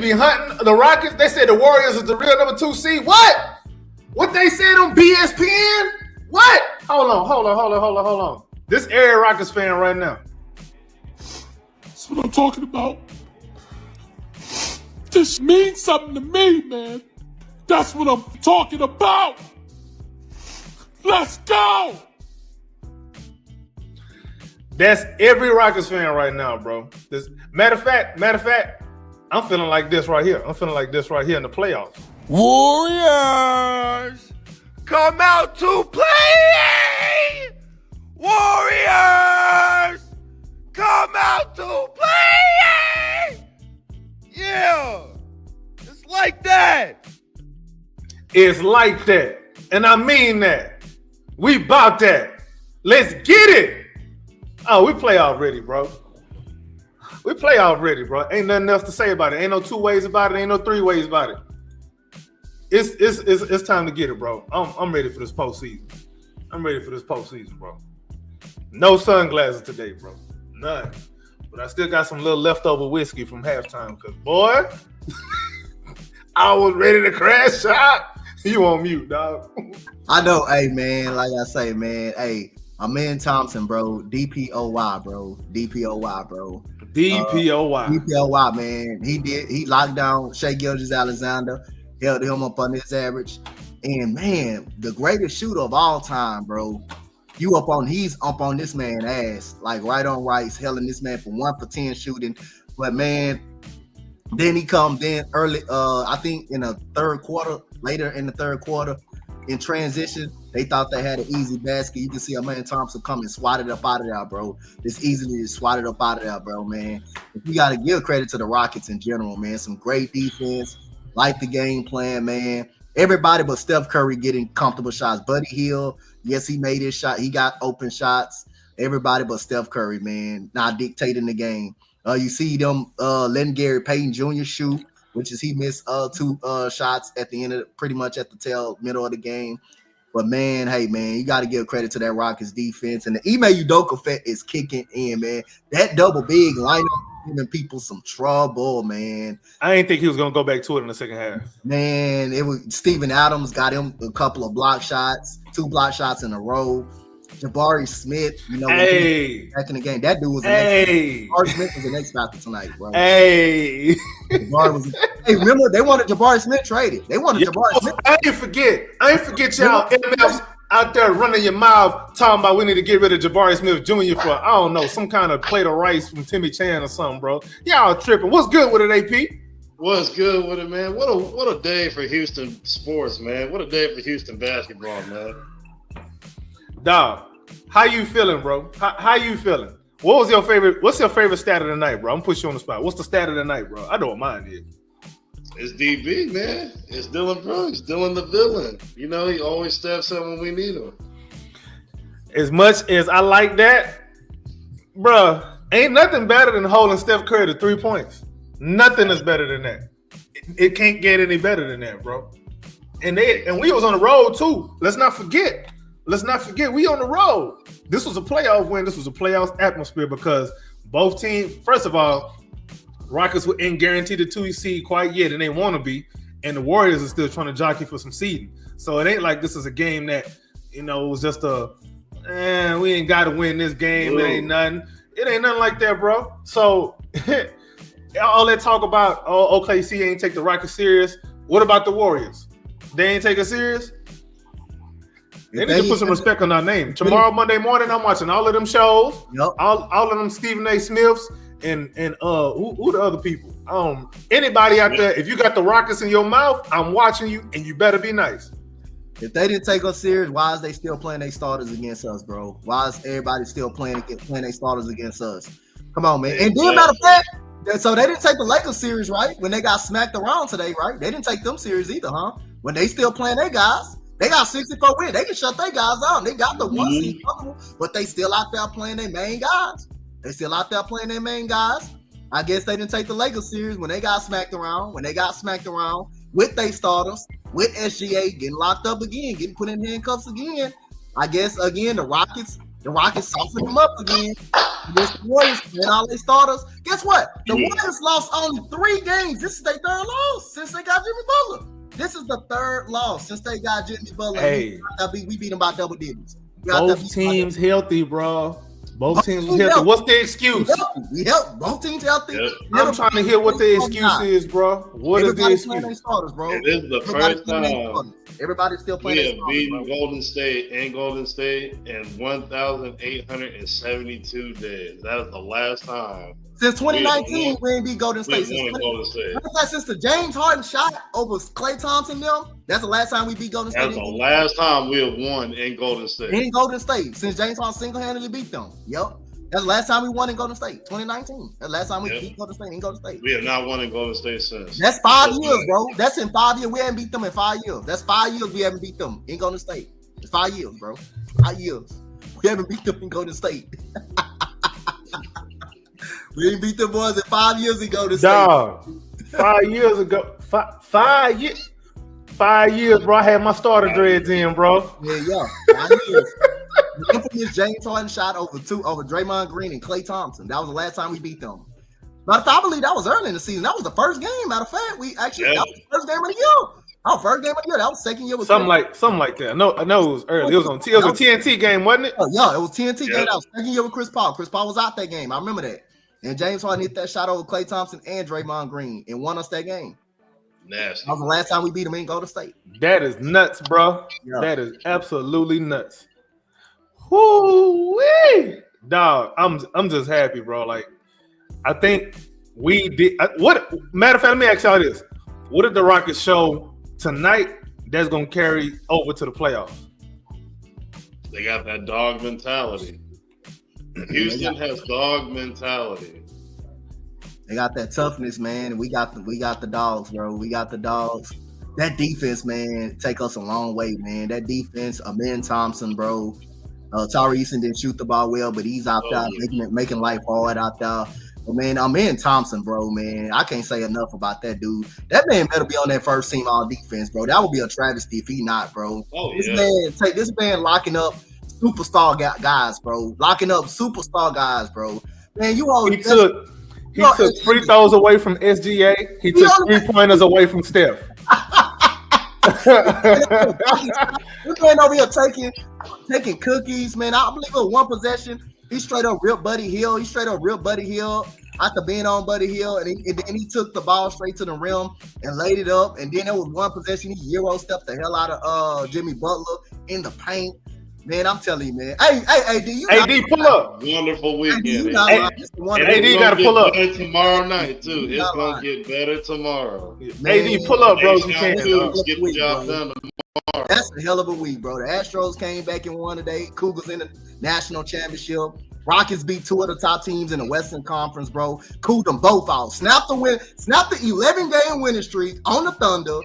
to be hunting the Rockets. They said the Warriors is the real number 2 seed. What? What they said on BSPN? What? Hold on. This area Rockets fan right now. That's what I'm talking about. This means something to me, man. That's what I'm talking about. Let's go. That's every Rockets fan right now, bro. Matter of fact, I'm feeling like this right here. I'm feeling like this right here in the playoffs. Warriors, come out to play. Warriors, come out to play. Yeah, it's like that. It's like that. And I mean that. We bout that. Let's get it. Oh, we play already, bro. We play already, bro. Ain't nothing else to say about it. Ain't no 2 ways about it. Ain't no 3 ways about it. It's time to get it, bro. I'm ready for this postseason. I'm ready for this postseason, bro. No sunglasses today, bro. None. But I still got some little leftover whiskey from halftime. Cause boy, I was ready to crash out. You on mute, dog. I know, hey man, like I say, man, hey, Amen Thompson, bro. DPOY, bro. DPOY, man. He locked down Shai Gilgeous-Alexander, held him up on his average. And man, the greatest shooter of all time, bro. He's up on this man's ass, like right on rights, helling this man for 1 for 10 shooting. But man, then he comes in early, I think in the third quarter, later in the third quarter, in transition, they thought they had an easy basket. You can see Amen Thompson come and swat it up out of there, bro. Just easily swat it up out of there, bro, man. You got to give credit to the Rockets in general, man. Some great defense, like the game plan, man. Everybody but Steph Curry getting comfortable shots. Buddy Hield, yes, he made his shot. He got open shots. Everybody but Steph Curry, man, not dictating the game. You see them letting Gary Payton Jr. shoot, which is he missed 2 shots at the end of pretty much at the middle of the game. But man, hey man, you got to give credit to that Rockets defense, and the Ime Udoka effect is kicking in, man. That double big lineup giving people some trouble, man. I didn't think he was gonna go back to it in the second half. Man, it was Steven Adams got him a couple of block shots, 2 block shots in a row. Jabari Smith, back in the game, that dude was Jabari Smith was the next factor tonight, bro. Remember they wanted Jabari Smith traded. They wanted Jabari Smith. I ain't forget y'all MFs out there running your mouth talking about we need to get rid of Jabari Smith Jr. for, I don't know, some kind of plate of rice from Timmy Chan or something, bro. Y'all tripping. What's good with it, AP? What's good with it, man? What a day for Houston sports, man. What a day for Houston basketball, man. Dog, how you feeling, bro? How you feeling? What's your favorite stat of the night, bro? I'm putting you on the spot. What's the stat of the night, bro? I know what mine is. It's DB, man. It's Dylan Brooks. Dylan the villain. You know, he always steps up when we need him. As much as I like that, bro, ain't nothing better than holding Steph Curry to 3 points. Nothing is better than that. It can't get any better than that, bro. And we was on the road too. Let's not forget, we on the road. This was a playoff win. This was a playoff atmosphere because both teams, first of all, Rockets ain't guaranteed a 2 seed quite yet, and they want to be. And the Warriors are still trying to jockey for some seeding. So it ain't like this is a game that, it was just we ain't got to win this game. It ain't nothing. It ain't nothing like that, bro. So all that talk about, OKC ain't take the Rockets serious. What about the Warriors? They ain't take it serious? They need to put some respect on our name. Tomorrow, Monday morning, I'm watching all of them shows. Yep. All of them Stephen A. Smiths and who the other people? Anybody out there, if you got the Rockets in your mouth, I'm watching you, and you better be nice. If they didn't take us serious, why is they still playing their starters against us, bro? Why is everybody still playing their starters against us? Come on, man. And then, matter of fact, so they didn't take the Lakers series, right? When they got smacked around today, right? They didn't take them series either, huh? When they still playing their guys. They got 64 wins. They can shut their guys out. They got the 1 seed, but they still out there playing their main guys. I guess they didn't take the Lakers series when they got smacked around. With their starters, with SGA getting locked up again, getting put in handcuffs again. I guess again the Rockets softened them up again. against the Warriors and all their starters. Guess what? The Warriors lost only 3 games. This is their third loss since they got Jimmy Butler. This is the third loss since they got Jimmy Butler. Hey. We beat them by double digits. Both teams healthy, bro. Both teams healthy. What's the excuse? We help both teams healthy. Yep. I'm trying to hear what the excuse is, bro. What is the Everybody's playing excuse? their starters, bro. And this is the Everybody's first playing their time starters. Everybody's still we playing their have starters, beaten bro. Golden State and Golden State in 1,872 days. That is the last time Since 2019, we ain't beat Golden State. we won Golden State. Since the James Harden shot over Klay Thompson, that's the last time we beat Golden State. That's the last time we have won in Golden State. In Golden State, since James Harden single-handedly beat them. Yep. That's the last time we won in Golden State, 2019. That's the last time we beat Golden State in Golden State. We have not won in Golden State since. That's 5 years, bro. That's in 5 years. We haven't beat them in 5 years. That's 5 years we haven't beat them in Golden State. It's 5 years, bro. 5 years. We haven't beat them in Golden State. We didn't beat them boys in 5 years in Golden State. Dog, 5 years ago, 5 years. 5 years, bro. I had my starter dreads in, bro. Yeah. 5 years. The infamous James Harden shot over Draymond Green and Klay Thompson. That was the last time we beat them. But I believe that was early in the season. That was the first game. Matter of fact, that was the first game of the year. First game of the year. That was second year. Something like that. I know it was early. It was a TNT game, wasn't it? Oh, yeah, it was TNT game. That was second year with Chris Paul. Chris Paul was out that game. I remember that. And James Harden hit that shot over Klay Thompson and Draymond Green and won us that game. Nasty. That was the last time we beat them in Golden State. That is nuts, bro. Yeah. That is absolutely nuts. Whoo-wee. Dog, I'm just happy, bro. Like, I think we did. Matter of fact, let me ask y'all this: what did the Rockets show tonight that's gonna carry over to the playoffs? They got that dog mentality. Houston has dog mentality. They got that toughness, man. We got the dogs, bro. We got the dogs. That defense, man, take us a long way, man. That defense, Amen Thompson, bro. Tyrese didn't shoot the ball well, but he's out there making life hard out there. But man, Amen Thompson, bro, man, I can't say enough about that dude. That man better be on that first team all defense, bro. That would be a travesty if he not, bro. This man locking up superstar guys, bro. Locking up superstar guys, bro. Man, you always He took free throws away from SGA. He took 3-pointers away from Steph. This man over here taking cookies, man. I believe it was one possession. He straight up ripped Buddy Hill. After being on Buddy Hill, and then he took the ball straight to the rim and laid it up. And then there was one possession. He Euro stepped the hell out of Jimmy Butler in the paint. Man, I'm telling you, man. Hey, AD, pull up. Wonderful weekend. And AD got to pull up. Tomorrow night, too. It's going to get better tomorrow. AD, pull up, bro. You can. Get the job done tomorrow. That's a hell of a week, bro. The Astros came back and won today. Cougars in the national championship. Rockets beat 2 of the top teams in the Western Conference, bro. Cooled them both out. Snapped the 11-game winning streak on the Thunder,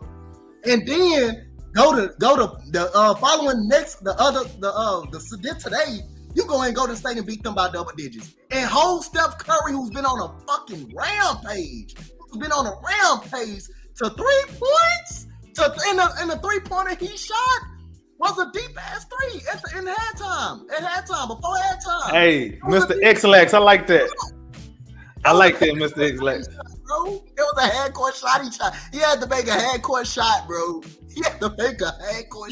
and then go to the following today. You go and go to the state and beat them by double digits, and hold Steph Curry, who's been on a fucking rampage, to 3 points, in the 3-pointer he shot. Was a deep ass 3 in halftime. Before halftime. Hey, Mr. X-Lax, I like that. Mr. X-Lax. Bro, it was a half-court shot he shot. He had to make a half-court shot, bro. You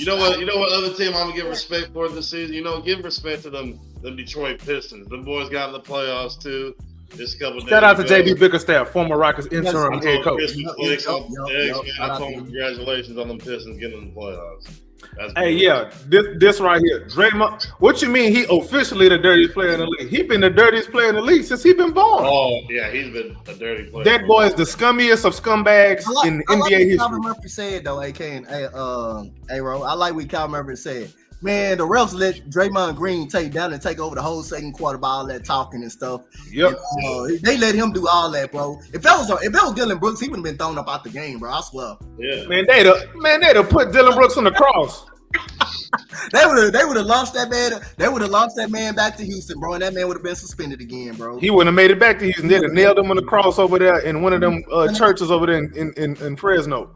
know what other team I'm gonna give respect for this season? Give respect to them Detroit Pistons. Them boys got in the playoffs too. Just a couple days Shout out to ago. JB Bickerstaff, former Rockets interim head coach. Congratulations on them Pistons getting in the playoffs. Hey, yeah, this right here, Draymond. What you mean? He officially the dirtiest player in the league? He been the dirtiest player in the league since he been born. Oh yeah, he's been a dirty player. That boy is the scummiest of scumbags in NBA history. Calvin Murphy said though, AK and A-Ro. I like what Calvin Murphy said. Man, the refs let Draymond Green take over the whole second quarter by all that talking and stuff. Yep. And, they let him do all that, bro. If it was Dylan Brooks, he would have been thrown up out the game, bro. I swear. Yeah. Man, they'd have put Dylan Brooks on the cross. They would have launched that man. They would have launched that man back to Houston, bro, and that man would have been suspended again, bro. He wouldn't have made it back to Houston. They'd have nailed him on the cross over there in one of them churches over there in Fresno.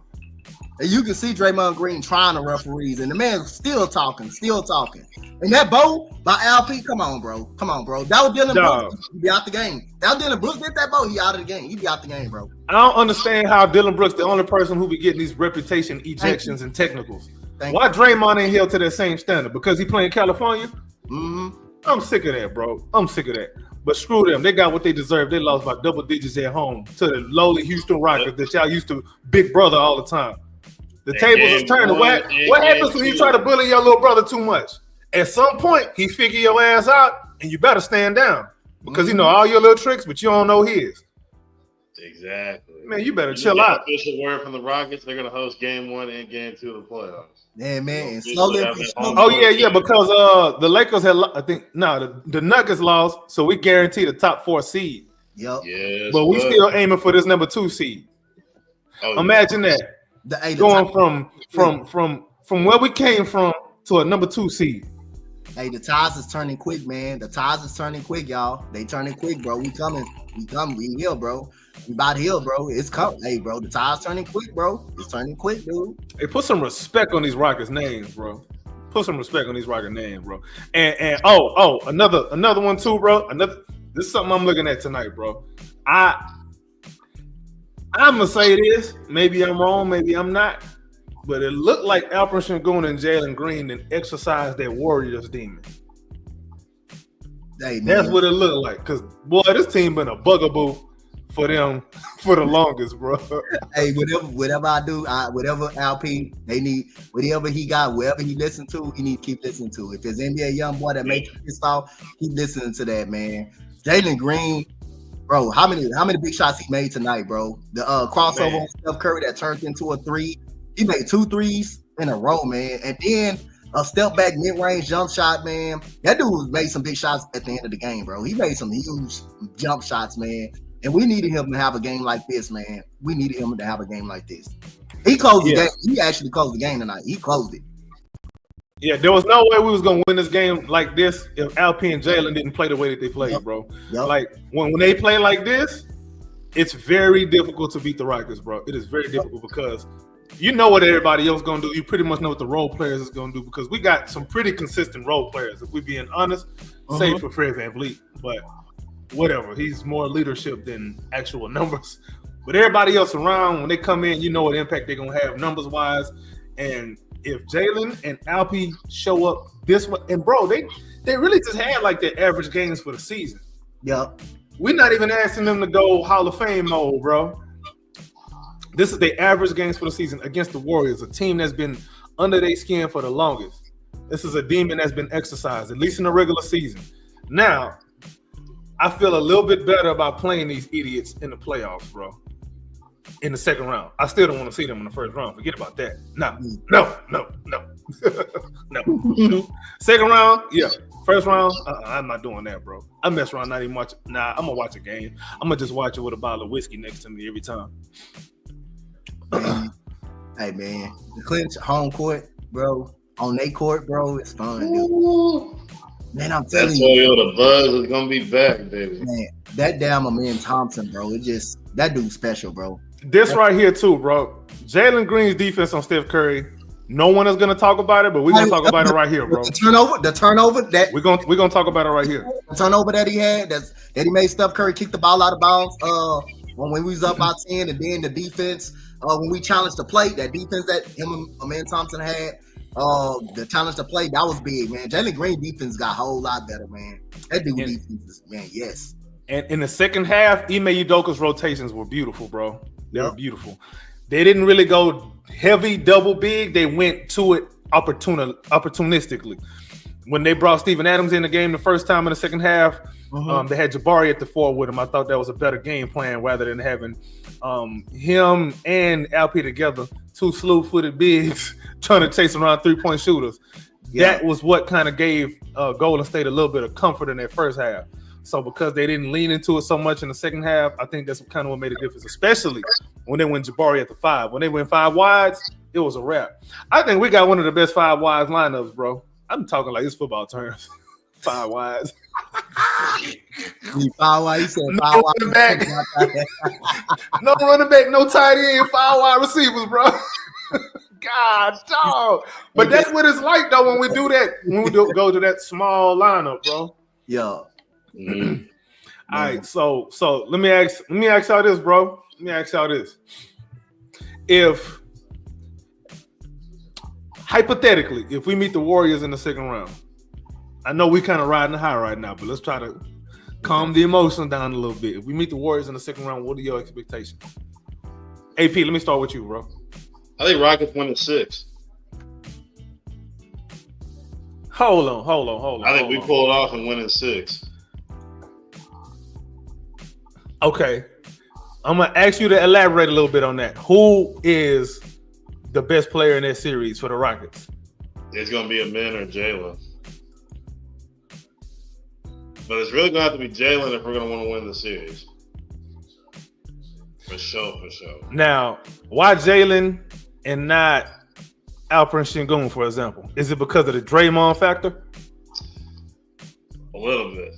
And you can see Draymond Green trying to referees, and the man's still talking. And that bow by LP, come on, bro. That was Dylan Brooks. He'd be out the game. That was Dylan Brooks. Get that bow, he out of the game. He'd be out the game, bro. I don't understand how Dylan Brooks, the only person who be getting these reputation ejections and technicals. Why Draymond ain't held to that same standard? Because he playing California? Mm-hmm. I'm sick of that, bro. I'm sick of that. But screw them. They got what they deserve. They lost by double digits at home to the lowly Houston Rockets that y'all used to big brother all the time. The tables is turning. What happens when you try to bully your little brother too much? At some point, he figure your ass out, and you better stand down because you know all your little tricks, but you don't know his. Exactly. Man, you better chill out. Official word from the Rockets: they're gonna host Game 1 and Game 2 of the playoffs. Yeah, man. And because the Lakers had, I think, the Nuggets lost, so we guarantee the top 4 seed. Yep. Yes, but we still aiming for this number 2 seed. Imagine that. Going from where we came from to a number 2 seed. Hey, the tides is turning quick, man. The tides is turning quick, y'all. They turning quick, bro. We coming. We here, bro. We about here, bro. It's coming. Hey, bro, the tide's turning quick, bro. It's turning quick, dude. Hey, put some respect on these Rockets names, bro. Put some respect on these Rockets names, bro. And another one too, bro. This is something I'm looking at tonight, bro. I'm gonna say this. Maybe I'm wrong, maybe I'm not. But it looked like Alperen Sengun and Jalen Green and exercised their Warriors demon. Hey, that's what it looked like. Cause boy, this team been a bugaboo for them for the longest, bro. Hey, whatever I do, whatever LP they need, whatever he got, wherever he listen to, he need to keep listening to. If there's NBA young boy that makes you pissed off, keep listening to that, man. Jalen Green, bro, how many big shots he made tonight, bro? The crossover on Steph Curry that turned into a 3. He made 2 threes in a row, man. And then a step back mid-range jump shot, man. That dude made some big shots at the end of the game, bro. He made some huge jump shots, man. And we needed him to have a game like this, man. We needed him to have a game like this. He closed the game. He actually closed the game tonight. He closed it. Yeah, there was no way we was gonna win this game like this if Alp and Jalen didn't play the way that they played, bro. Yep. Like when they play like this, it's very difficult to beat the Rockets, bro. It is very difficult because you know what everybody else gonna do. You pretty much know what the role players is gonna do because we got some pretty consistent role players. If we're being honest, save for Fred VanVleet, but whatever. He's more leadership than actual numbers. But everybody else around, when they come in, you know what impact they're gonna have numbers wise. And if Jalen and Alpi show up this way, and bro, they really just had like their average games for the season. Yep. We're not even asking them to go Hall of Fame mode, bro. This is their average games for the season against the Warriors, a team that's been under their skin for the longest. This is a demon that's been exercised, at least in the regular season. Now, I feel a little bit better about playing these idiots in the playoffs, bro. In the second round. I still don't want to see them in the first round. Forget about that. No. No. Second round, yeah. First round, I'm not doing that, bro. I mess around, not even watch. Nah, I'm going to watch a game. I'm going to just watch it with a bottle of whiskey next to me every time. Hey, man. The clinch home court, bro. On their court, bro, it's fun, dude. Man, I'm telling you. The buzz is going to be back, baby. Man, that damn Amen Thompson, bro. That dude's special, bro. This right here, too, bro. Jalen Green's defense on Steph Curry. No one is going to talk about it, but we're going to talk about it right here, bro. The turnover that we're going to talk about it right here. The turnover that he had, that he made Steph Curry kick the ball out of bounds when we was up by 10, and then the defense when we challenged the play, that defense that him and Amen Thompson had, the challenge to play, that was big, man. Jalen Green defense got a whole lot better, man. That dude defense, man, yes. And in the second half, Ime Udoka's rotations were beautiful, bro. They were beautiful. They didn't really go heavy, double big. They went to it opportunistically. When they brought Steven Adams in the game the first time in the second half, they had Jabari at the 4 with him. I thought that was a better game plan rather than having him and Alpi together, 2 slew-footed bigs trying to chase around 3-point shooters. Yeah. That was what kind of gave Golden State a little bit of comfort in that first half. So because they didn't lean into it so much in the second half, I think that's kind of what made a difference, especially when they went Jabari at the 5. When they went 5 wides, it was a wrap. I think we got one of the best 5 wides lineups, bro. I'm talking like it's football terms. 5 wides. 5 wide. You said 5 no running back. No running back, no tight end, 5 wide receivers, bro. God, dog. But that's what it's like though when we do that. When we go to that small lineup, bro. Yeah. All right, so let me ask y'all this, bro. Let me ask y'all this. If hypothetically, if we meet the Warriors in the second round, I know we kind of riding high right now, but let's try to calm the emotion down a little bit. If we meet the Warriors in the second round, what are your expectations? AP, let me start with you, bro. I think Rockets win in 6. Hold on. I think we pull it off and win in 6. Okay. I'm going to ask you to elaborate a little bit on that. Who is the best player in that series for the Rockets? It's going to be Amen or Jalen. But it's really going to have to be Jalen if we're going to want to win the series. For sure. Now, why Jalen and not Alperen Sengun, for example? Is it because of the Draymond factor? A little bit.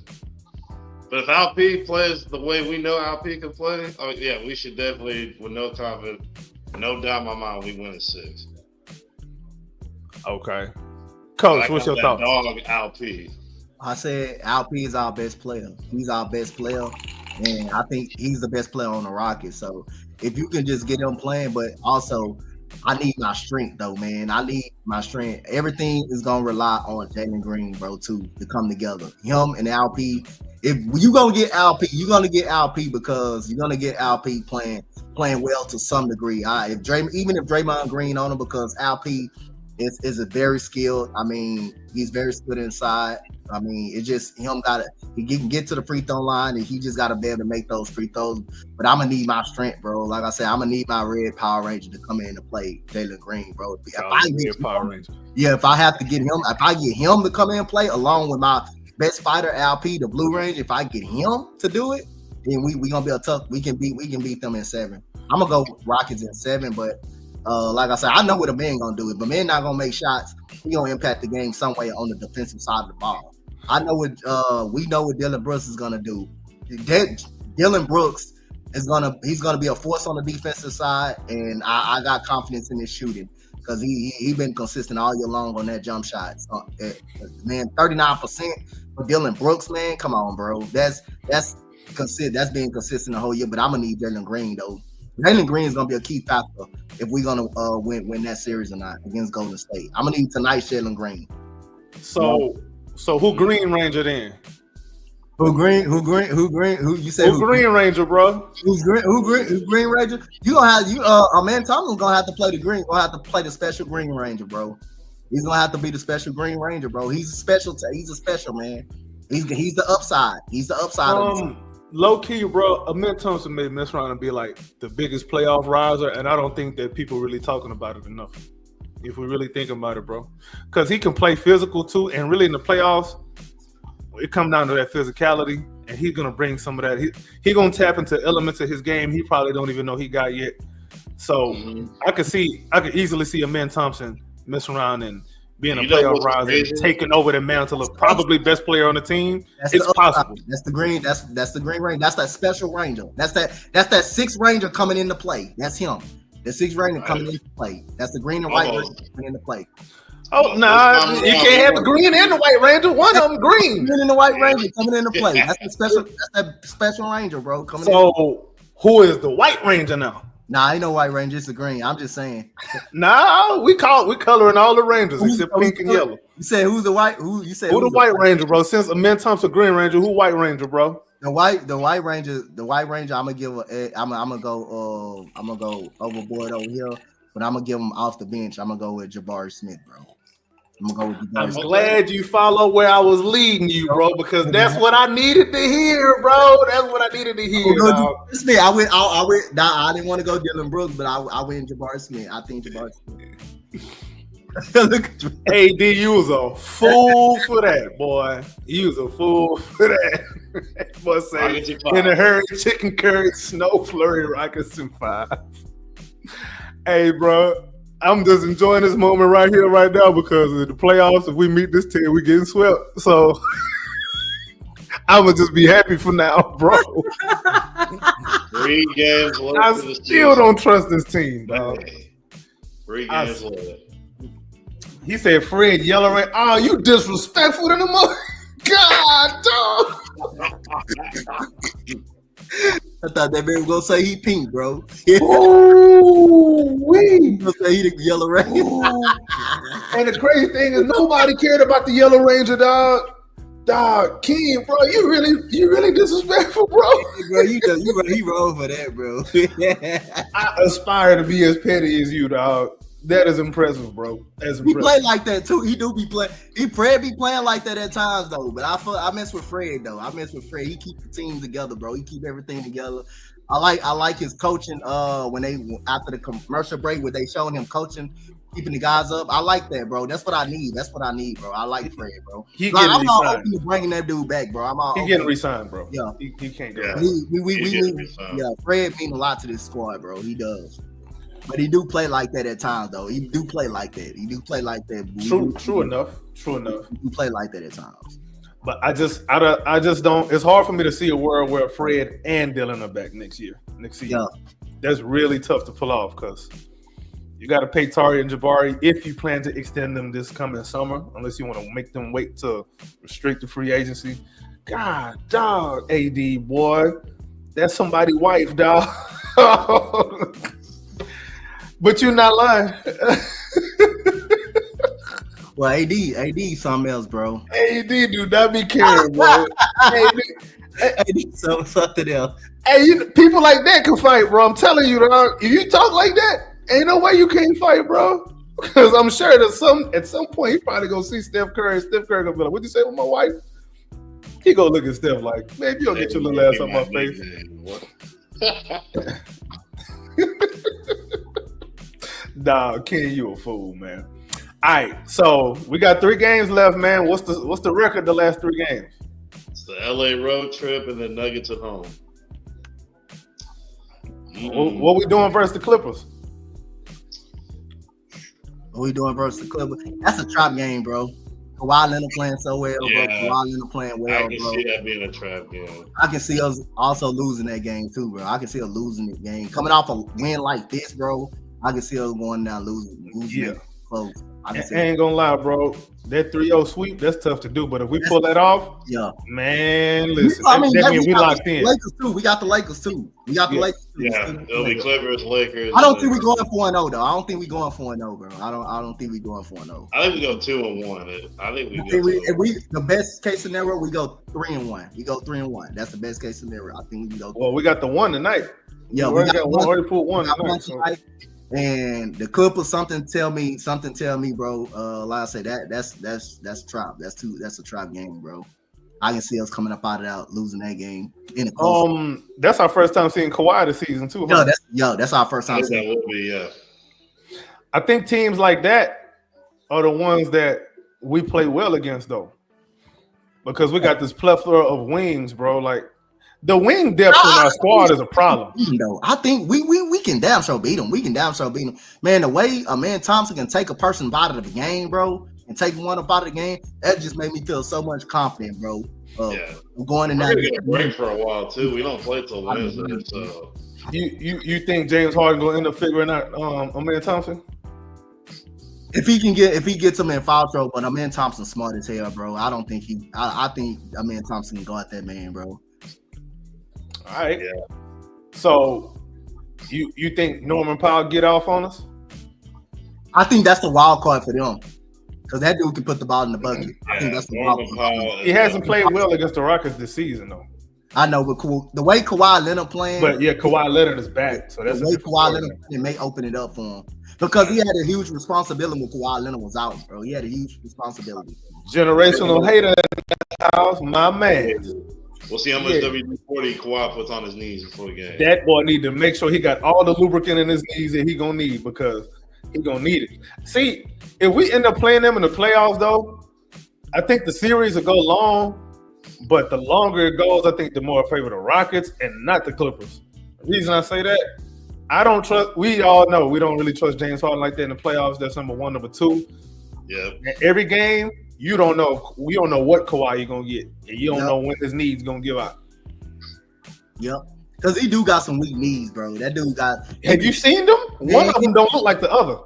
But if Alp plays the way we know Alp can play, we should definitely, with no confidence, no doubt in my mind, we win in 6. Okay. Coach, what's your thoughts? Dog Alp. I said Alp is our best player. He's our best player, and I think he's the best player on the Rockets. So if you can just get him playing, but also I need my strength though, man. I need my strength. Everything is gonna rely on Jalen Green, bro, to come together. Him and Alp. If you gonna get Alp, you're gonna get Alp because you're gonna get Alp playing well to some degree. Even if Draymond Green on him, because Alp is a very skilled. I mean, he's very skilled inside. I mean, it's just he can get to the free throw line, and he just gotta be able to make those free throws. But I'm gonna need my strength, bro. Like I said, I'm gonna need my red Power Ranger to come in and play Jalen Green, bro. If I have to get him, if I get him to come in and play along with my best fighter, Alp, the Blue Range, if I get him to do it, then we gonna be a tough. We can beat them in 7. I'm gonna go Rockets in 7, but like I said, I know what a man gonna do it, but man not gonna make shots. He gonna impact the game some way on the defensive side of the ball. I know what we know what Dillon Brooks is gonna do. Dillon Brooks he's gonna be a force on the defensive side, and I got confidence in his shooting because he been consistent all year long on that jump shot. So, man, 39% for Dillon Brooks, man. Come on, bro. That's being consistent the whole year. But I'm gonna need Jalen Green though. Jalen Green is gonna be a key factor if we're gonna win that series or not against Golden State. I'm gonna need tonight's Jalen Green. So who Green Ranger then? Who you say? Who Green Ranger, bro? Who Green Ranger? You gonna have man Tomlin's gonna have to play the Green. Gonna have to play the special Green Ranger, bro. He's gonna have to be the special Green Ranger, bro. He's a special man. He's the upside. He's the upside. Low key, bro. Amen Thompson may mess around and be like the biggest playoff riser, and I don't think that people really talking about it enough. If we really think about it, bro, because he can play physical too, and really in the playoffs, it comes down to that physicality, and he's gonna bring some of that. He gonna tap into elements of his game he probably don't even know he got yet. So I could easily see Amen Thompson messing around and being a playoff riser, taking over the mantle of probably best player on the team. It's possible. That's the green. That's the Green Ranger. That's that special Ranger. That's that 6th Ranger coming into play. That's him. The 6th Ranger coming into play. That's the green and white Ranger coming into play. Oh no! You can't have the green and the white Ranger. One of them green. Green and the white Ranger coming into play. That's the special. That's that special Ranger, bro. Who is the white Ranger now? Nah, ain't no white Ranger. It's the green. I'm just saying. Nah, we coloring all the Rangers except pink and yellow. You said who's the white? Who you said? Who the white Ranger, bro? Since Amen Thompson Green Ranger, who white Ranger, bro? The white Ranger. I'm gonna go overboard over here, but I'm gonna give him off the bench. I'm gonna go with Jabari Smith, bro. I'm glad you follow where I was leading you, bro, because that's what I needed to hear, bro. That's what I needed to hear. I went. I didn't want to go Dillon Brooks, but I went Jabari Smith. I think Jabari Smith. Hey, D, you was a fool for that, boy. You was a fool for that. Boy, say in a hurry, chicken curry, snow flurry, Rockets in 5. Hey, bro. I'm just enjoying this moment right here, right now, because of the playoffs. If we meet this team, we getting swept. So I'm gonna just be happy for now, bro. 3 games. I still don't trust this team, dog. 3 games left. He said Fred yellow rain. Oh, you disrespectful to the mother. God, dog. I thought that man was gonna say he pink, bro. Ooh, He gonna say he the yellow rain. And the crazy thing is nobody cared about the Yellow Ranger, dog. Dog, King, bro, you really disrespectful, bro. Bro, he wrong for that, bro. I aspire to be as petty as you, dog. That is impressive, bro. That's He impressive. play like that too. He do be playing. Fred be playing like that at times though. But I mess with Fred though. I mess with Fred. He keep the team together, bro. He keep everything together. I like his coaching. When they after the commercial break, where they showing him coaching, keeping the guys up. I like that, bro. That's what I need. Bro. I like Fred, bro. He Like, getting I'm all re-signed. open to bringing that dude back, bro. I'm all He open. getting re-signed, bro. Yeah. He can't go. Yeah. back. We He getting need, re-signed. yeah. Fred mean a lot to this squad, bro. He does. But he do play like that at times, though. He do play like that. True enough. He do play like that at times. But I just don't. It's hard for me to see a world where Fred and Dylan are back next season. Yeah. That's really tough to pull off because you got to pay Tari and Jabari if you plan to extend them this coming summer, unless you want to make them wait to restrict the free agency. God, dog, AD boy, that's somebody's wife, dog. But you're not lying. Well, AD something else, bro. AD do not be caring, bro. AD, Something else. hey, people like that can fight, bro. I'm telling you, dog. If you talk like that, ain't no way you can't fight, bro. Because I'm sure that at some point he probably gonna see Steph Curry. And Steph Curry gonna be like, "What'd you say with my wife?" He gonna look at Steph like, "Man, you gonna get your little ass on my face." Dog, Ken, you a fool, man. All right, so we got 3 games left, man. What's the record the last 3 games? It's the LA road trip and the Nuggets at home. What we doing versus the Clippers? What we doing versus the Clippers? That's a trap game, bro. Kawhi Leonard playing so well, Yeah. bro. Kawhi Leonard playing I well, can bro. see that being a trap game. I can see us also losing that game too, bro. I can see us losing the game. Coming off a win like this, bro, I can see us going down losing Yeah. it close. I can see I ain't gonna lie, bro. That 3-0 sweep, that's tough to do. But if we pull that off, yeah. man, listen, I mean, that means we got locked the in. Lakers too. We got the Lakers too. Yeah. Lakers too. Yeah, it'll be Clippers, Lakers. I don't think we're going 4-0 though. I don't think we're going 4-0, bro. I don't think we're going 4-0. I think we go 2-1. I think we I go. think 2-1. if we the best case scenario, we go 3-1. We go 3-1. That's the best case scenario. I think we can go. Well, we got the 1 tonight. Yeah, we already already put 1 we got tonight. one So. tonight. And the Clippers, something tell me, bro. Like I said, that's trap. That's a trap game, bro. I can see us coming up out of that, losing that game in a close. That's our first time seeing Kawhi this season too. Huh? That's our first I time think that seeing. will be, yeah. I think teams like that are the ones that we play well against, though, because we got this plethora of wings, bro. Like the wing depth in our squad is a problem. No, I think we can damn sure beat them. We can damn sure beat them. Man, the way man Thompson can take a person out of the game, bro, and take one up out of the game, that just made me feel so much confident, bro. Yeah. Going in We're that gonna get a break for a while too. We don't play till Wednesday, so You think James Harden gonna end up figuring out Amen Thompson? if he gets him in foul trouble, but Amen Thompson's smart as hell, bro. I don't think I think Amen Thompson can go at that man, bro. All right. Yeah. So you think Norman Powell get off on us? I think that's the wild card for them. Because that dude can put the ball in the bucket. I think that's the wild Norman card. Powell He hasn't played well against the Rockets this season, though. I know, but the way Kawhi Leonard playing, But yeah, Kawhi Leonard is back, so that's the a way different Kawhi story. Leonard it may open it up for him. Because he had a huge responsibility when Kawhi Leonard was out, bro. He had a huge responsibility. Generational hater in the house, my man. We'll see how much Yeah. WD-40 Kawhi puts on his knees before the game. That boy need to make sure he got all the lubricant in his knees that he gonna need because he gonna need it. See, if we end up playing them in the playoffs, though, I think the series will go long. But the longer it goes, I think the more I favor the Rockets and not the Clippers. The reason I say that, I don't trust. We all know we don't really trust James Harden like that in the playoffs. That's number 1, number 2. Yeah. And every game, you don't know. We don't know what Kawhi you're gonna get, and you don't know when his knees gonna give out. Yep. Because he do got some weak knees, bro. That dude got. Have you seen them? One of them don't look like the other.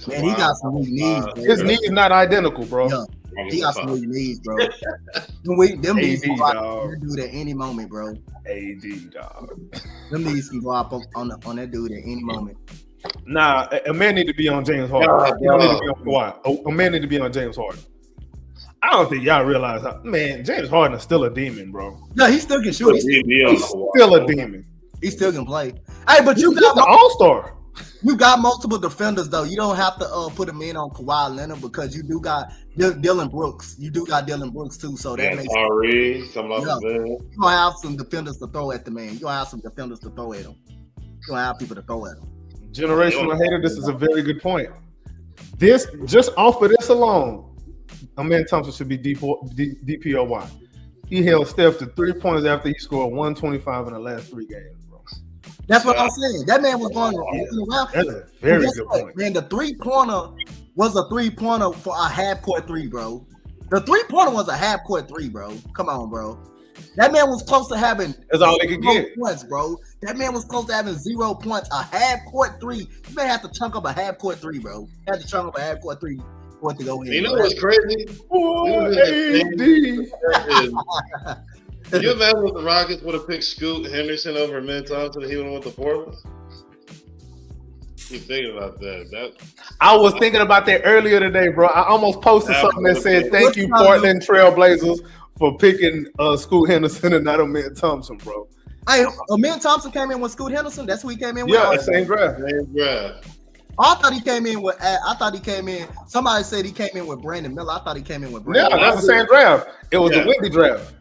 Man, he got some weak knees. Bro. His knees not identical, bro. Yeah, he got some weak knees, bro. Them knees can go out that dude at any moment, bro. AD, dog. Them knees can go up on that dude at any moment. Nah, a man need to be on James Harden. He don't need to be on Kawhi. A man need to be on James Harden. I don't think y'all realize how, man, James Harden is still a demon, bro. Yeah, he still can shoot. He's still a demon. He still can play. Hey, but you got got an all-star. You got multiple defenders though. You don't have to put them in on Kawhi Leonard because you do got Dylan Brooks. You do got Dylan Brooks too. So that makes you gonna have some defenders to throw at the man. You gonna have some defenders to throw at him. You gonna have people to throw at him. Generational hater. This is a very good point. This just off of this alone, Amen Thompson should be DPOY. He held Steph to 3 points after he scored 125 in the last 3 games, bro. That's what I'm saying. That man was going around. That's a very good point. Man, the 3-pointer was a 3-pointer for a half-court 3, bro. The 3-pointer was a half-court 3, bro. Come on, bro. That man was close to having that's all they could get points, bro. That man was close to having 0 points. A half-court 3. You may have to chunk up a half-court 3, bro. You have to chunk up a half-court 3 for it to go in. You know what's crazy? Can you imagine if the Rockets would have picked Scoot Henderson over Amen Thompson and he would have went to Portland? Keep thinking about that. I was thinking about that earlier today, bro. I almost posted something that said, "Thank you, Portland Trailblazers, for picking Scoot Henderson and not Amen Thompson, bro." Hey, Amen Thompson came in with Scoot Henderson. That's who he came in with. Yeah, same draft. I thought he came in with. Somebody said he came in with Brandon Miller. I thought he came in with Brandon. Yeah, that's the same draft. It was the Wemby draft.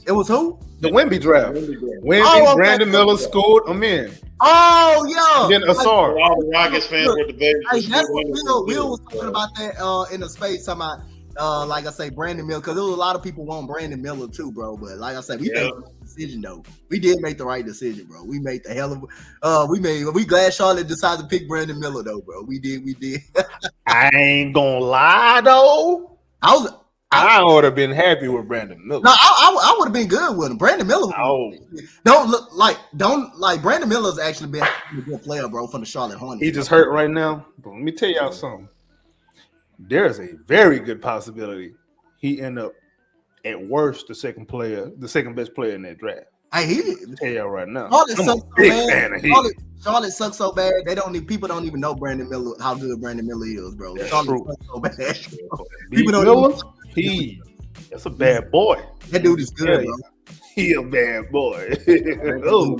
It was who? The Wemby draft. Wemby, Brandon Miller, Scoot, Amen. Oh yeah. Then Asar. All the Rockets fans were debating. Hey, that's what Will was talking about that in the space. Talking about, like I say, Brandon Miller, because there was a lot of people want Brandon Miller too, bro. But like I said, we made the right decision though. We did make the right decision, bro. We made the hell of. We glad Charlotte decided to pick Brandon Miller though, bro. We did. I ain't gonna lie though. I would have been happy with Brandon Miller. No, I would have been good with him. Brandon Miller. Don't Brandon Miller's actually been a good player, bro, from the Charlotte Hornets. He just hurt right now. But let me tell y'all something. There's a very good possibility he end up at worst the second best player in that draft. I'll tell y'all right now. Charlotte sucks so bad. People don't even know Brandon Miller, how good Brandon Miller is, bro. Charlotte sucks so bad. People don't that's a bad boy. That dude is good, bro. He a bad boy. We're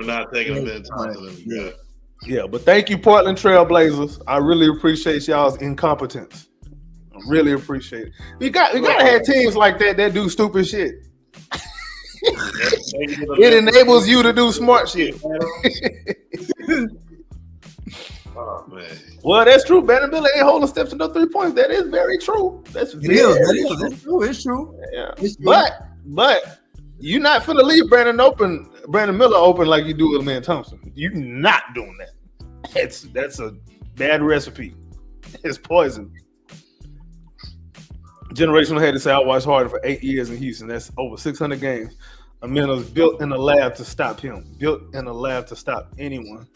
not taking Amen Thompson. Yeah, but thank you, Portland Trailblazers. I really appreciate y'all's incompetence. I really appreciate it. We gotta have teams like that do stupid shit. It enables you to do smart shit. Oh man. Well, that's true. Brandon Miller ain't holding steps to no 3 points. That is very true. That's true. It's true. Yeah. It's true. But you're not finna leave Brandon Miller open like you do with Amen Thompson. You're not doing that. That's a bad recipe. It's poison. Generational hater say I watched Harden for 8 years in Houston. That's over 600 games. Amen was built in the lab to stop him. Built in the lab to stop anyone.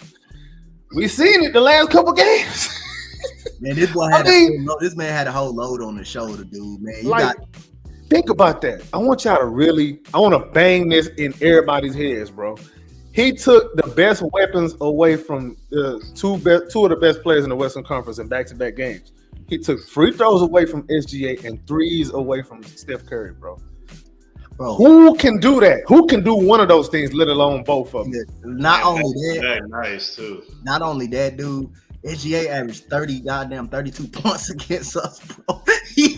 We seen it the last couple games. Man, this man had a whole load on the shoulder, dude. Man, think about that. I want to bang this in everybody's heads, bro. He took the best weapons away from the two of the best players in the Western Conference in back-to-back games. He took free throws away from SGA and threes away from Steph Curry, bro. Who can do that? Who can do one of those things, let alone both of them? Not only that, dude. SGA averaged 32 points against us, bro. He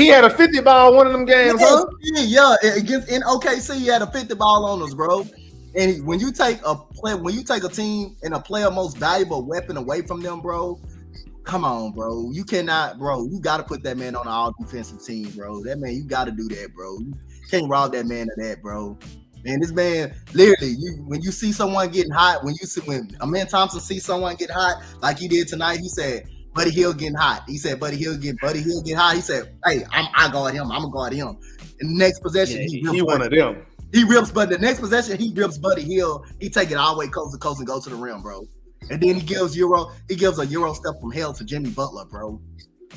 had a 50 ball one of them games, huh? Yeah, in OKC, he had a 50 ball on us, bro. And when you take a team and a player most valuable weapon away from them, bro. Come on, bro. You cannot, bro. You got to put that man on an all-defensive team, bro. That man, you got to do that, bro. You can't rob that man of that, bro. Man, this man, literally, when you see someone getting hot, when Amen Thompson sees someone get hot, like he did tonight, he said, Buddy Hill getting hot. He said, Buddy Hill get hot. He said, hey, I guard him. I'm going to guard him. And the next possession, he one of them. He rips, but the next possession, he rips Buddy Hill. He take it all the way coast to coast and go to the rim, bro. And then he gives a Euro step from hell to Jimmy Butler, bro.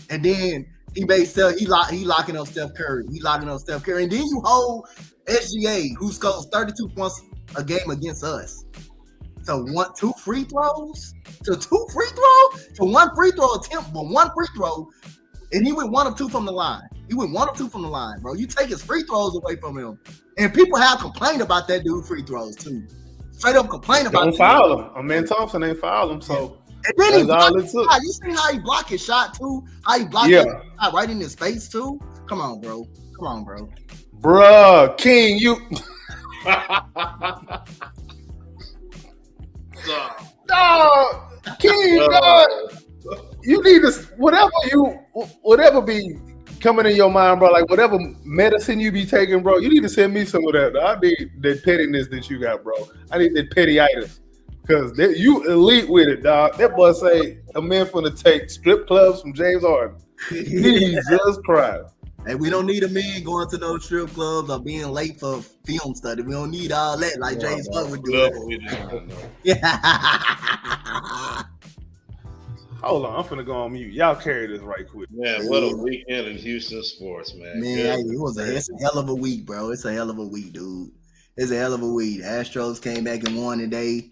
And then he locking up Steph Curry. And then you hold SGA, who scores 32 points a game against us. So 2 free throws to 2 free throws to 1 free throw attempt, but 1 free throw, and he went 1 of 2 from the line. Bro. You take his free throws away from him, and people have complained about that dude free throws too. Straight up complain about. Don't foul him. Amen Thompson ain't foul him, so. And then he that's all blocked it took. you see how he blocked his shot too? How he blocked his shot right in his face too? Come on, bro. Bruh, King, you. Dog, King, dog. You need to whatever be coming in your mind, bro. Like whatever medicine you be taking, bro. You need to send me some of that. I need that pettiness that you got, bro. I need that pettyitis. Cause you elite with it, dog. That boy say a man finna take strip clubs from James Harden. Jesus Christ. Hey, we don't need a man going to those strip clubs or being late for film study. We don't need all that like James Harden would do. Yeah. Hold on, I'm finna go on mute. Y'all carry this right quick. Man, what a weekend in Houston sports, man. It's a hell of a week, bro. It's a hell of a week, dude. It's a hell of a week. The Astros came back and won today.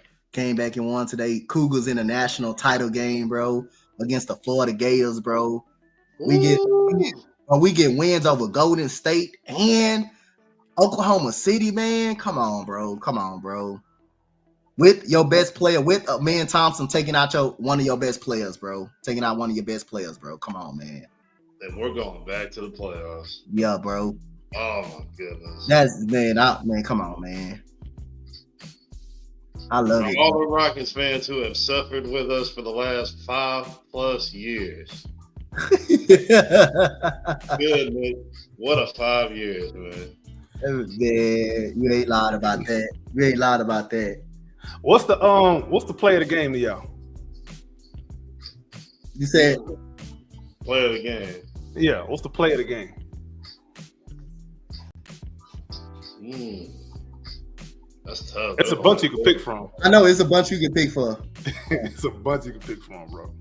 Cougars in a national title game, bro, against the Florida Gators, bro. We get wins over Golden State and Oklahoma City, man. Come on, bro. With your best player, with man Thompson taking out one of your best players, bro. Come on, man. And we're going back to the playoffs. Yeah, bro. Oh my goodness. Come on, man. I love it. All the Rockets fans who have suffered with us for the last 5+ years. Goodness, what a 5 years, man. Man, you ain't lied about that. What's the play of the game to y'all? You said Play of the game. Yeah, what's the play of the game? That's tough. It's a bunch you can pick from. I know it's a bunch you can pick for. It's a bunch you can pick from, bro.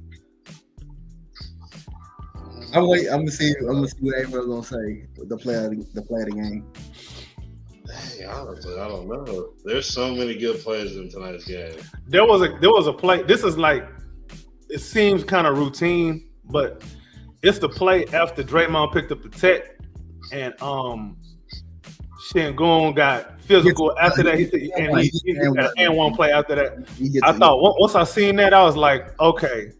I'm gonna see what everyone's gonna say. The play of the game. Dang, honestly, I don't know. There's so many good plays in tonight's game. There was a play. This is like, it seems kind of routine, but it's the play after Draymond picked up the tech and Şengün got physical after that. He got an one play after that. I thought once I seen that, I was like, okay,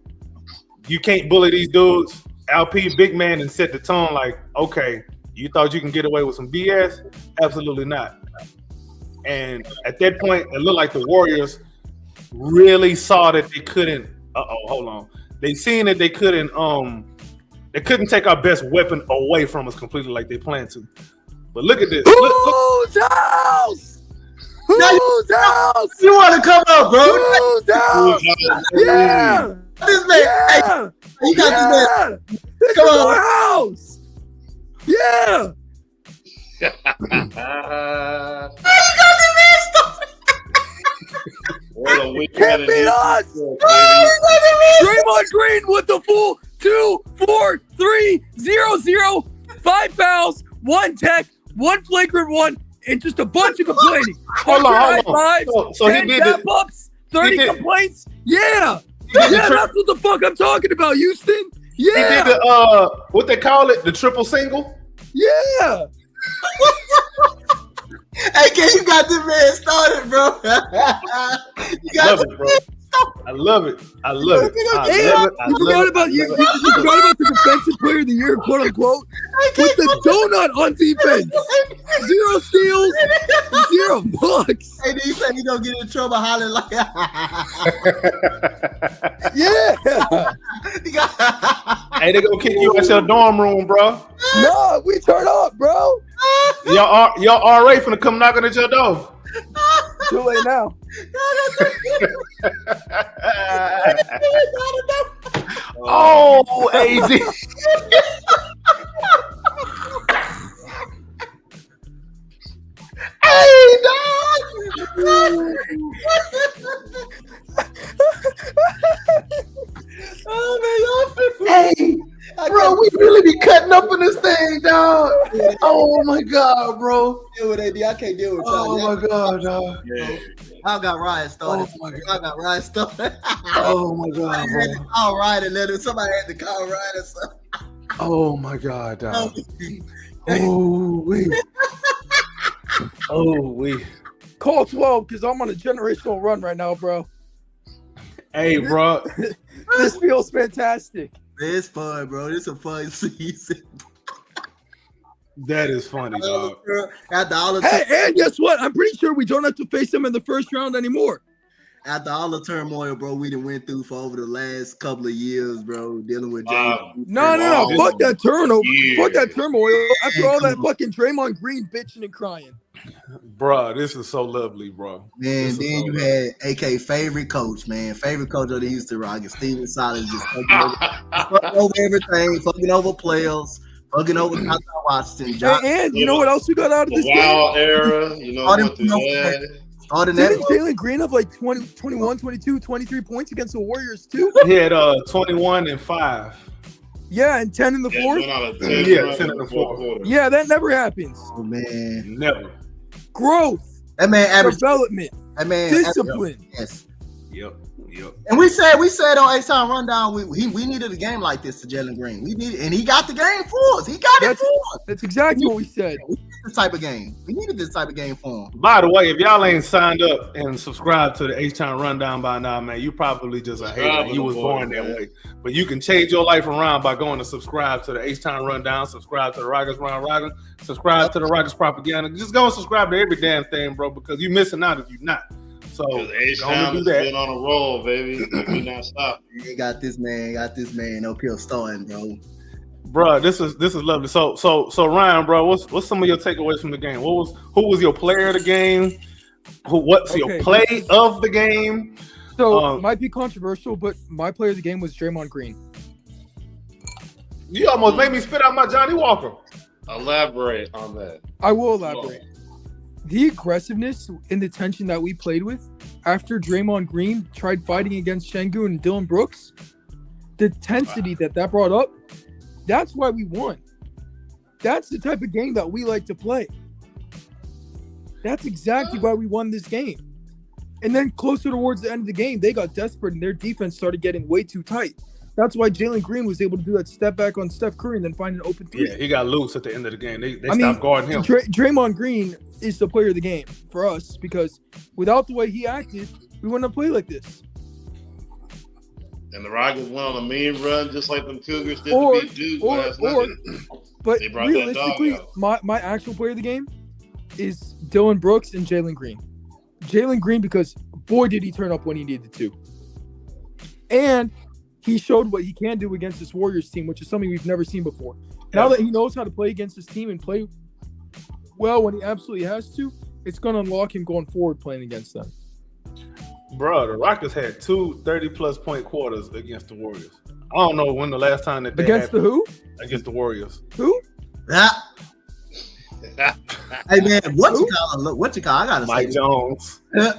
you can't bully these dudes. LP, big man, and set the tone like, okay, you thought you can get away with some BS? Absolutely not. And at that point, it looked like the Warriors really saw that they couldn't. Hold on. They seen that they couldn't take our best weapon away from us completely like they planned to. But look at this. Whose house? Whose house? You want to come up, bro? Whose house? Yeah. This man, Yeah. you got this man. This Come is on. our house. Yeah. What a weekend Can't in beat Houston us. sports, baby. Draymond Green with the full 2, 4, 3, 0, 0, 5 fouls, 1 tech, 1 flagrant 1, and just a bunch of complaining. Hold on. High fives, So he 10 did tap the, ups, 30 he did- complaints. Yeah. did the Yeah, tri- that's what the fuck I'm talking about, Houston. he did Yeah. the what they call it, the triple single. Yeah. Hey, Ken, you got this man started, bro. You got Love it, bro. I love it. And you forgot about you forgot about the defensive player of the year, quote unquote, with the donut on defense. 0 steals, 0 blocks. Hey, he said he gonna get in trouble hollering like Yeah. he got Hey, they gonna kick you out your dorm room, bro. No, we turn up, bro. Your RA finna come knocking at your door. Too late now. Oh, AD. Hey, dog! up in this thing, dog. Oh my god, bro. Deal with AD. I can't deal with Oh y'all. my god, dog. Yeah. I got Ryan started. Oh my God. I got Ryan started. Oh my god, I had to bro. call Ryan and let him. Somebody had to call Ryan or something. Oh my god, dog. Oh we. Oh we. Call 12 because I'm on a generational run right now, bro. Hey, bro. This feels fantastic. It's fun, bro. It's a fun season. That is funny, dog. After all the Hey, and guess what? I'm pretty sure we don't have to face them in the first round anymore. after all the turmoil, bro, we done went through for over the last couple of years, bro, dealing with James. No. Wow. Fuck that turnover. Yeah. Fuck that turmoil. After all that Come on. fucking Draymond Green bitching and crying. Bro, this is so lovely, bro. Man, This is then so you lovely. had AK favorite coach, man. Favorite coach of the Houston Rockets, Steven Silas, just fucking over everything, fucking over players, fucking over Kyle Washington. John, And you know what else we got out of The this game? WoW era, you know, All them- went through that. starting Didn't that. Jalen Green have like 20, 21, 22, 23 points against the Warriors too? He had 21 and 5. Yeah, and 10 in the Yeah, fourth? went on a 10 Yeah, run 10 in in the the fourth fourth. quarter. Yeah, that never happens. Oh man, Never. Growth, that man averaged. development, That man, discipline. yes. Yep. And we said on H-Time Rundown, we needed a game like this to Jalen Green. We needed, and he got the game for us. He got it That's- for us. That's exactly what we said. We needed this type of game. We needed this type of game for him. By the way, if y'all ain't signed up and subscribed to the H-Town Rundown by now, man, you probably just a hater. You was born that way. But you can change your life around by going to subscribe to the H-Town Rundown, subscribe to the Rockets Round Robin, subscribe to the Rockets Propaganda. Just go and subscribe to every damn thing, bro, because you're missing out if you're not. So Because go H-Town and has do that. been on a roll, baby. We not stopping. You got this man up here starting, bro. Bro, this is lovely. So Ryan, bro, what's some of your takeaways from the game? Who was your player of the game? What's your Okay, play of the game? So, might be controversial, but my player of the game was Draymond Green. You almost made me spit out my Johnny Walker. Elaborate on that. I will elaborate. The aggressiveness and the tension that we played with after Draymond Green tried fighting against Şengün and Dylan Brooks, the intensity that brought up, that's why we won. That's the type of game that we like to play. That's exactly why we won this game. And then closer towards the end of the game, they got desperate and their defense started getting way too tight. That's why Jalen Green was able to do that step back on Steph Curry and then find an open three. Yeah, he got loose at the end of the game. They stopped guarding him. Draymond Green is the player of the game for us because without the way he acted, we wouldn't have played like this. And the Rockets went on a mean run just like them Cougars did Or- to beat Duke or- last or- night. But They brought that realistically, dog out. my actual player of the game is Dylan Brooks and Jalen Green. Jalen Green because boy did he turn up when he needed to. And he showed what he can do against this Warriors team, which is something we've never seen before. Now that he knows how to play against this team and play well when he absolutely has to, it's going to unlock him going forward playing against them. Bro, the Rockets had 2 30-plus point quarters against the Warriors. I don't know when the last time that they Against the had who? against the Warriors. Who? Yeah. Hey man, what you call? I gotta Mike say, Jones. hey,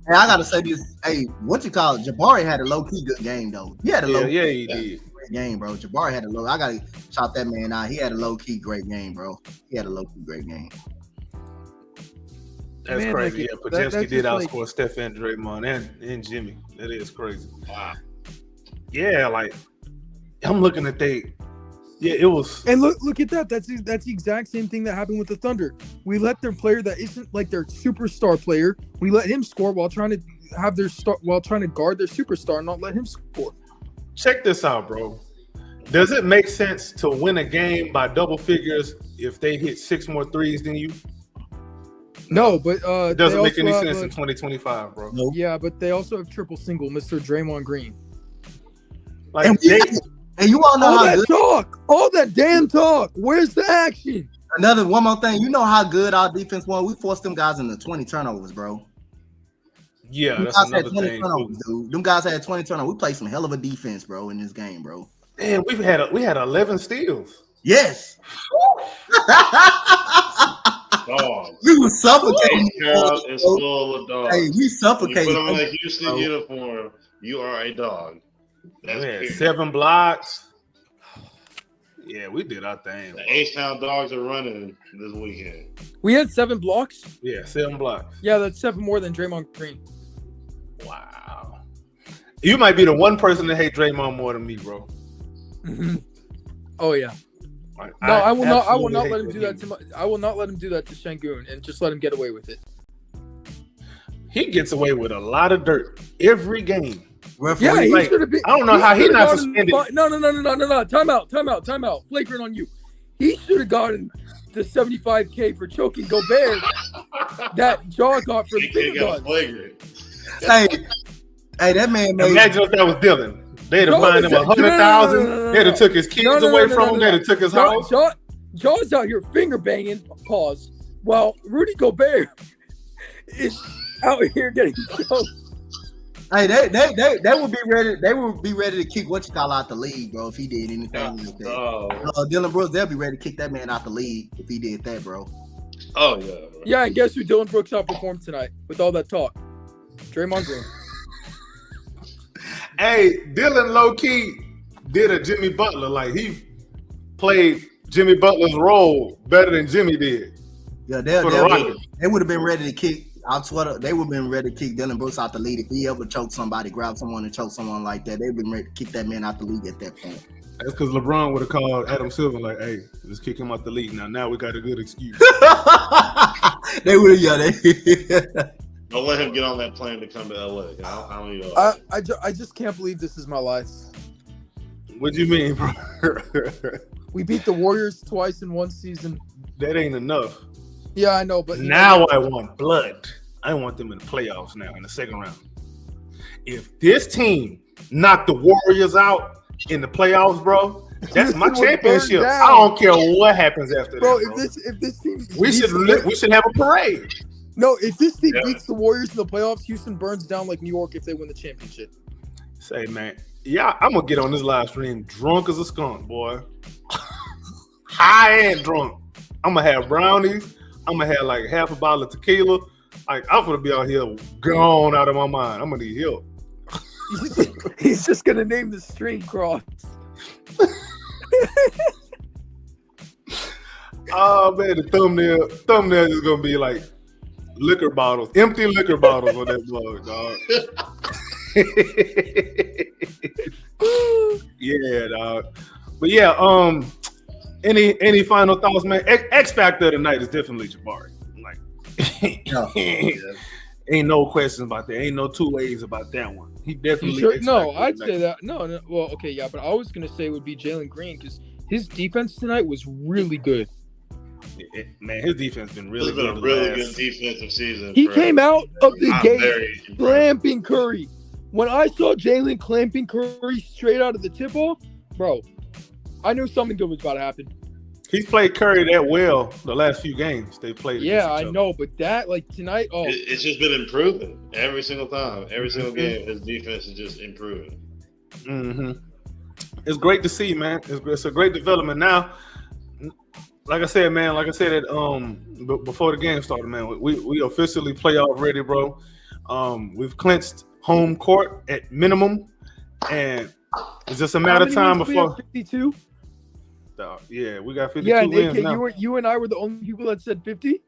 I gotta say this. Hey, what you call? Jabari had a low key good game though. He had a low Yeah, he did. great game, bro. Jabari had a low. I gotta shout that man out. He had a low key great game, bro. He had a low key great game. That's Man, crazy. like, Yeah, that's Podziemski did just like- outscore Steph and Draymond and Jimmy. That is crazy. Wow. Yeah, like I'm looking at it was And look at that. That's the exact same thing that happened with the Thunder. We let their player that isn't like their superstar player, we let him score while trying to have while trying to guard their superstar, and not let him score. check this out, bro. Does it make sense to win a game by double figures if they hit 6 more threes than you? No, but It doesn't they make any also sense have in 2025, bro. yeah, but they also have triple single, Mr. Draymond Green. Like And, they, and you all know All how that good. talk, all that damn talk. Where's the action? One more thing. You know how good our defense was. We forced them guys into 20 turnovers, bro. yeah, Them that's guys had another 20 thing. turnovers, dude. Them guys had 20 turnovers. We played some hell of a defense, bro, in this game, bro. Man, we had 11 steals. Yes. Dogs. We were suffocating. Carroll is full of dogs. Hey, we When you suffocated. put on a Houston bro. uniform, you are a dog. We That's had period. 7 blocks. Yeah, we did our thing. The H-Town Dogs are running this weekend. We had 7 blocks. Yeah, 7 blocks. Yeah, that's 7 more than Draymond Green. Wow. You might be the one person that hate Draymond more than me, bro. Oh yeah. Like, No, I will not. I will absolutely not hate let him do that to. I will not let him do that to Şengün and just let him get away with it. He gets away with a lot of dirt every game. Referee, Yeah, he like, should have been. I don't know how he should've not gotten suspended. No. Time out. Flagrant on you. He should have gotten the $75K for choking Gobert that Jaw got for the He finger got gun. flagrant. hey, that man made. Imagine if that was Dylan. They'd have No, fined him no, 100,000. no. They'd have took his kids away from him. They'd have took his house. Jaw's out here finger banging. Pause. While Rudy Gobert is out here getting choked. Hey, they would be ready. They would be ready to kick what you call out the league, bro. If he did anything like that, Oh, Dylan Brooks, they'll be ready to kick that man out the league if he did that, bro. oh yeah. Bro. Yeah, and guess who Dylan Brooks outperformed tonight with all that talk? Draymond Green. Hey, Dylan low key did a Jimmy Butler. Like he played Jimmy Butler's role better than Jimmy did. Yeah, For the Rockets. they would have been ready to kick. I swear, they would have been ready to kick Dylan Brooks out the league if he ever choked somebody, grab someone and choke someone like that. They'd been ready to kick that man out the league at that point. That's because LeBron would have called Adam Silver like, "Hey, let's kick him out the league now. We got a good excuse." They would have, yeah. Don't let him get on that plane to come to LA. I don't even. I just can't believe this is my life. What do you mean, bro? We beat the Warriors twice in one season. That ain't enough. Yeah, I know, but Now I want blood. I want them in the playoffs now in the second round. If this team knocked the Warriors out in the playoffs, bro, that's my This would burn championship. down. I don't care what happens after bro, that, if this team we should have a parade. No, if this team Yeah. beats the Warriors in the playoffs, Houston burns down like New York if they win the championship. Say, man, yeah, I'm gonna get on this live stream drunk as a skunk, boy. High and drunk. I'm gonna have brownies. I'm gonna have like half a bottle of tequila. Like I'm gonna be out here gone out of my mind. I'm gonna need help. He's just gonna name the stream Cross. Oh man, the thumbnail is gonna be like liquor bottles, empty liquor bottles on that blog, dog. Yeah, dog. But yeah, any final thoughts, man? X Factor tonight is definitely Jabari. Like, ain't no questions about that. Ain't no two ways about that one. He definitely. Sure? X No, Factor I'd tonight. say that. No. Well, okay, yeah, but I was gonna say it would be Jalen Green because his defense tonight was really good. Man, his defense been really It's been good. a really the good last- defensive season. He for- came out of the I'm gate very impressed. clamping Curry. When I saw Jalen clamping Curry straight out of the tip off, bro, I knew something good was about to happen. He's played Curry that well the last few games they played. Yeah, against I each other. know, but that like tonight, oh, It's just been improving every single time. Every single Mhm. game, his defense is just improving. Mm-hmm. It's great to see, man. It's a great development. Now, like I said, man, before the game started, man, we officially playoff ready, bro. We've clinched home court at minimum, and it's just a matter of time before. 52. Yeah, we got 52 Yeah, and wins AK, now. you and I were the only people that said 50.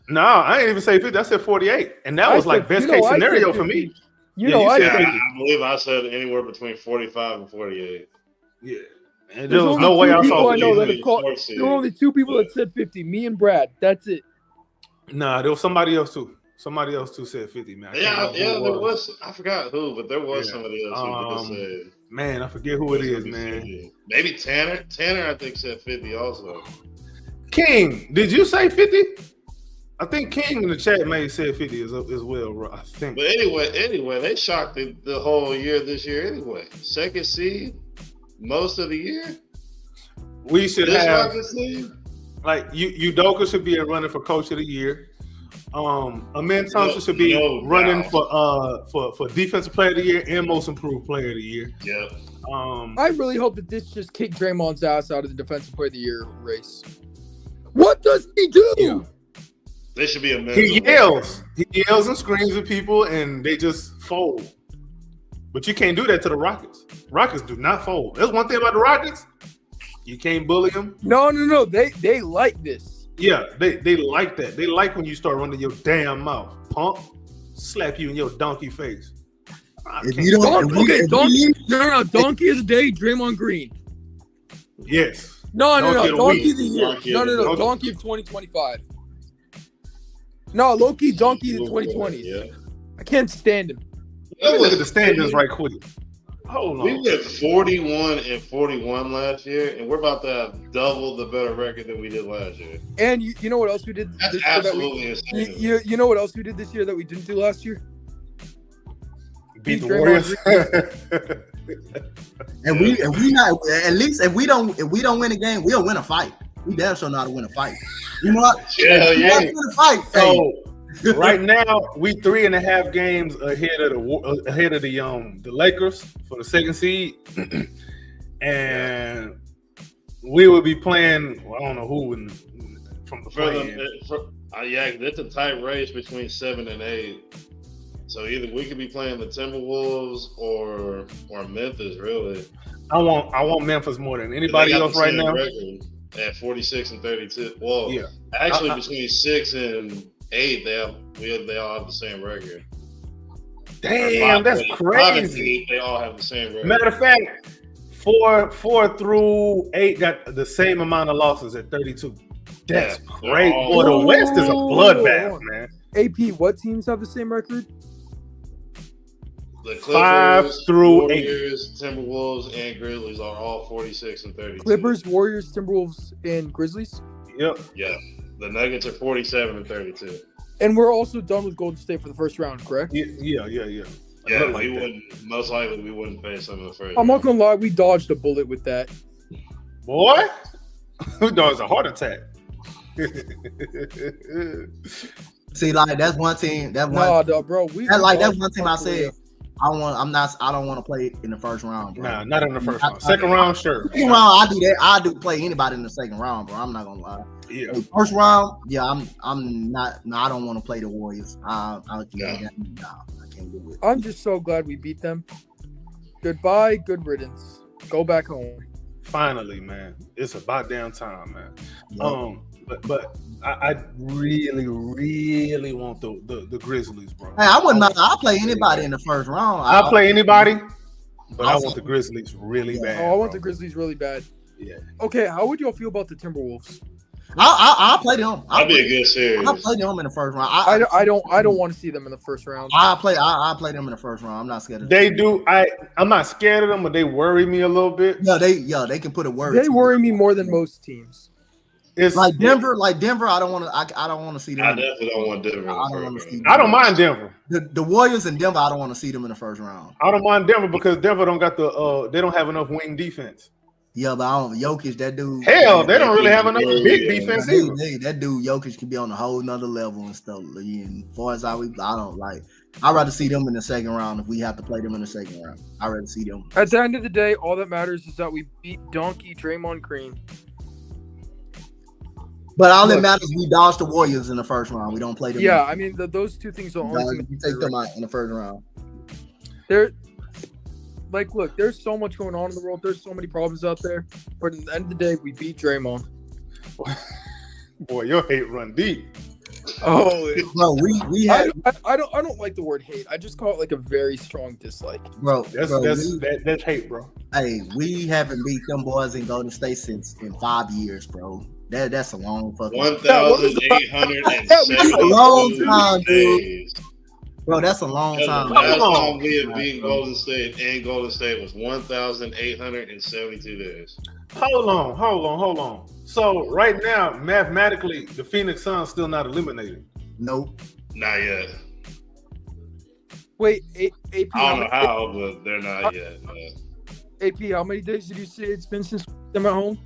No, I ain't even say 50. I said 48, and that was like best case scenario for me. You Yeah, know, you I said said, 50. I believe I said anywhere between 45 and 48. Yeah, and There's there was only no way two I people saw I know 50. that have called. There were only two people that said 50. Me and Brad. That's it. Nah, there was somebody else too. Somebody else too said 50, man. I can't remember who it There was. I forgot who, but there was Yeah. somebody else who did say. Man, I forget who it is, man. 50. Maybe Tanner. Tanner, I think, said 50 also. King, did you say 50? I think King in the chat may have said 50 as well, bro. I think. But anyway, they shocked the whole year this year anyway. Second seed, most of the year. We should This have Rockets team. like Udoka should be running for coach of the year. Amen Thompson should be no running doubt. for defensive player of the year and most improved player of the year. Yeah. I really hope that this just kicked Draymond's ass out of the defensive player of the year race. What does he do? Yeah. They should be a He yells and screams at people, and they just fold. But you can't do that to the Rockets. Rockets do not fold. That's one thing about the Rockets. You can't bully them. No. They like this. Yeah, they like that. They like when you start running your damn mouth, punk. Slap you in your donkey face. If you don't, Donkey of the day, Draymond Green. Yes. No. Donkey of the Donkey week. of the year. Donkey No. of the- Donkey of 2025. No, low-key Donkey of the 2020s. Yeah. I can't stand him. Let me look at the standings right quick. Hold We on. went 41-41 last year, and we're about to have double the better record than we did last year. And you know what else we did That's this year that absolutely we insane. you know what else we did this year that we didn't do last year? Beat the Draymond Warriors. and we not at least if we don't win a game, we'll win a fight. We damn sure know how to win a fight. You know what? Yeah, We yeah. gotta win a fight. Hey, So right now we 3.5 games ahead of the Lakers for the second seed, and we will be playing. Well, I don't know who from the play. Yeah, it's a tight race between 7 and 8. So either we could be playing the Timberwolves or Memphis. Really, I want Memphis more than anybody They got else the right same now. record at 46-32. Well, Yeah. actually, between 6 and 8, they all have the same record. Damn, that's 5 and crazy. 8, they all have the same record. Matter of fact, 4 through 8 got the same amount of losses at 32. That's Yeah, great. they're all- Boy, the West is a bloodbath, man. AP, what teams have the same record? The 5 Clippers, through 8. Warriors, Timberwolves, and Grizzlies are all 46 and 32. Clippers, Warriors, Timberwolves, and Grizzlies. Yep. Yeah. The Nuggets are 47 and 32. And we're also done with Golden State for the first round, correct? Yeah. Yeah, Look like we that. wouldn't. Most likely, we wouldn't face them in the first. I'm not round. gonna lie, we dodged a bullet with that. Boy, who knows a heart attack? see, like that's one team. That's one. Nah, dog, bro. That's one team I said. I don't want to play in the first round, bro. Nah, not in the first round. Second round, sure. Second round, I do that. I do play anybody in the second round, bro. I'm not gonna lie. Yeah. First round, yeah, I'm not. No, I don't want to play the Warriors. I can't do it. I'm just so glad we beat them. Goodbye, good riddance. Go back home. Finally, man. It's about damn time, man. Yeah. But I really want the Grizzlies, bro. Hey, I wouldn't. I'll play anybody in the first round. I'll play anybody, but I Also- want the Grizzlies really Yeah. bad. Oh, I want bro. the Grizzlies really bad. Yeah. Okay, how would y'all feel about the Timberwolves? I'll play them. That'd be a good series. I'll play them in the first round. I don't want to see them in the first round. I'll play them in the first round. I'm not scared of them. They do. I'm not scared of them, but they worry me a little bit. They can put a word. They to worry it. me more than most teams. It's Like Denver. I don't want to. I don't want to see them. I definitely don't want Denver. in the I don't first want to round. see them. I don't mind Denver. The Warriors and Denver. I don't want to see them in the first round. I don't mind Denver because Denver don't got they don't have enough wing defense. Yeah, but I don't. Jokic, that dude. Hell, they don't really have enough Yeah. big defense either. That dude Jokic can be on a whole nother level and stuff. And as far as I don't like. I'd rather see them in the second round if we have to play them in the second round. I'd rather see them. At the end of the day, all that matters is that we beat Donkey Draymond Green. But all that Look. matters, we dodge the Warriors in the first round. We don't play them. Yeah, I mean those two things are the only We thing. take them out in the first round. They're like, look, there's so much going on in the world. There's so many problems out there. But at the end of the day, we beat Draymond. Boy, your hate run deep. Oh, Bro, we had I don't like the word hate. I just call it like a very strong dislike. That's hate, bro. hey, we haven't beat them boys in Golden State since in 5 years, bro. That's a long fucking 1,872 long time, dude. days. bro. That's a long That's the time. last Hold time on. we had beaten Golden State, and Golden State was 1,872 days. Hold on. So right now, mathematically, the Phoenix Suns still not eliminated. Nope. Not yet. Wait, AP, I don't know how, but they're not yet. Man. AP, how many days did you say it's been since them at home?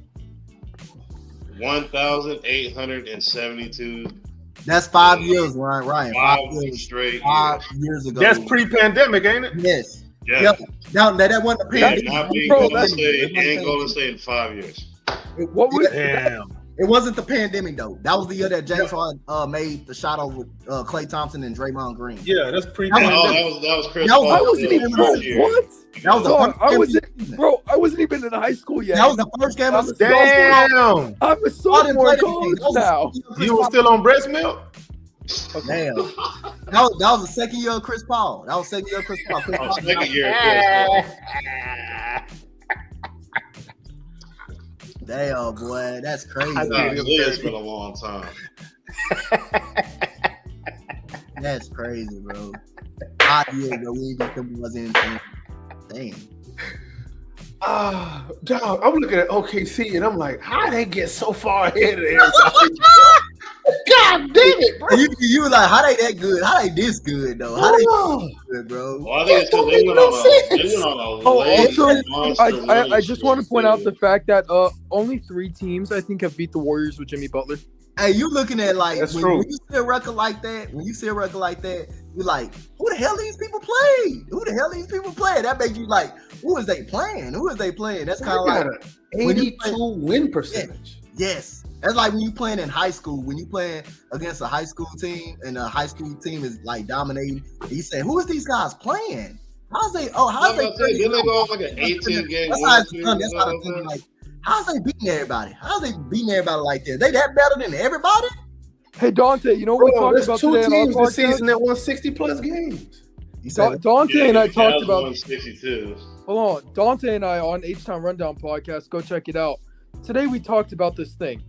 1,872. That's 5 years, Ryan. 5 years. straight 5 years. years ago. That's pre-pandemic, ain't it? Yes. Yeah. Yep. Now that wasn't a We have pandemic. not beat Bro, Golden that's- State and Golden State in 5 years. What was Damn. It wasn't the pandemic though. That was the year that James Harden made the shot over Klay Thompson and Draymond Green. Yeah, that's pre. Oh, that was Chris That was- Paul. I wasn't even what? That was the Dog, first I game wasn't, of the season. bro. I wasn't even in high school yet. That was the first game of the season. Damn, I'm a I didn't sophomore play in that college game. now. you were still on breast milk. Damn. That was the second year of Chris Paul. That was second year of Chris Paul. Chris Oh, Paul second year. Damn, boy, that's crazy. It's been a long time. That's crazy, bro. 5 years ago, we didn't think it was in. Damn. Dog, I'm looking at OKC and I'm like, how they get so far ahead of everybody? God damn it, bro. You were like, how they that good? How they this good though? How they this good, bro? Well, I think it's because they went on a Oh, late also, monster I winning just want to streak, point out too. the fact that only 3 teams I think have beat the Warriors with Jimmy Butler. Hey, you looking at like That's when, true. when you see a record like that, you're like, who the hell these people play? Who the hell these people play? That makes you like, who is they playing? That's kind of like when you play- 82 win percentage. yes. That's like when you playing in high school. When you playing against a high school team and a high school team is like dominating, you say, who is these guys playing? How's they? Didn't they go on like an 18-game That's how win it's streak done. or That's how the something? thing like. How's they beating everybody? How's they beating everybody like that? They that better than everybody? Hey Dante, you know what we Bro, talked there's about 2 today on teams our this season podcast? that won 60 plus games. You said Dante and I the talked Cavs about. won 62. Hold on, Dante and I on H-Town Rundown podcast. Go check it out. Today we talked about this thing.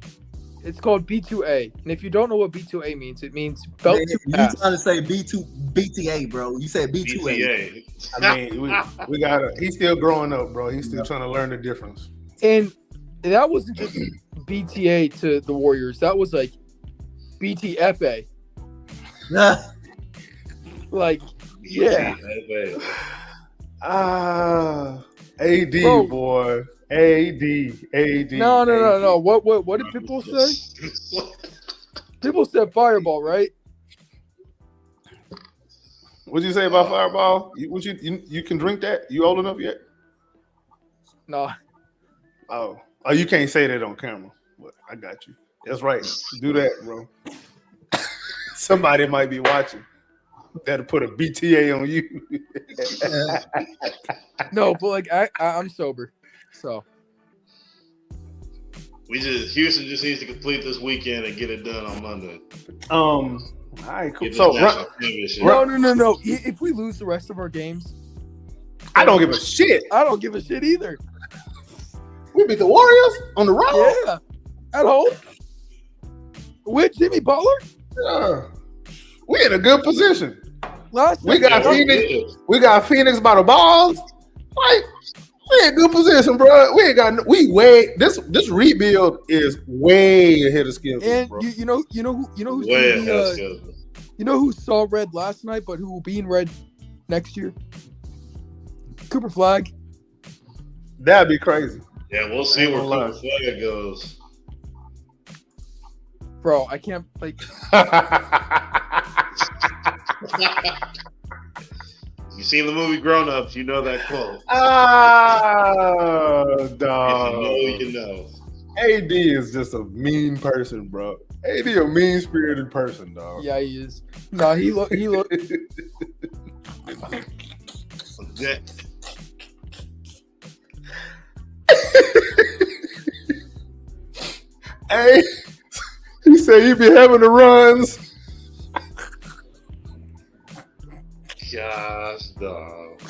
It's called B2A, and if you don't know what B2A means, it means belt to you pass. trying to say BTA, bro? You said B2A. BTA. I mean, we gotta. He's still growing up, bro. He's still trying to learn the difference. And that wasn't just BTA to the Warriors. That was like BTFA. Like, yeah. AD, Bro. boy. AD. No. What did people say? People said fireball, right? What'd you say about Fireball? You can drink that? You old enough yet? No. Oh, you can't say that on camera. But I got you. That's right. Do that, bro. Somebody might be watching. That'll put a BTA on you. No, but like I'm sober. So Houston just needs to complete this weekend and get it done on Monday. All right, cool. Get So this national championship. no. If we lose the rest of our games, I don't give a shit. I don't give a shit either. We beat the Warriors on the road. Yeah. At home. With Jimmy Butler? Yeah. We in a good position. Last We got time- Phoenix. We got Phoenix by the balls. Like we in good position, bro. We ain't got. This rebuild is way ahead of schedule, And bro. you know who's Way gonna be, ahead of schedule. you know who saw red last night, but who will be in red next year? Cooper Flag. That'd be crazy. Yeah, we'll see where Ain't gonna Cooper Flag goes. Bro, I can't like You seen the movie Grown Ups, you know that quote. Dog. If you know. AD is just a mean person, bro. AD a mean spirited person, dog. yeah, he is. No, he look Yeah. Hey, he said you be having the runs. Gosh, dog.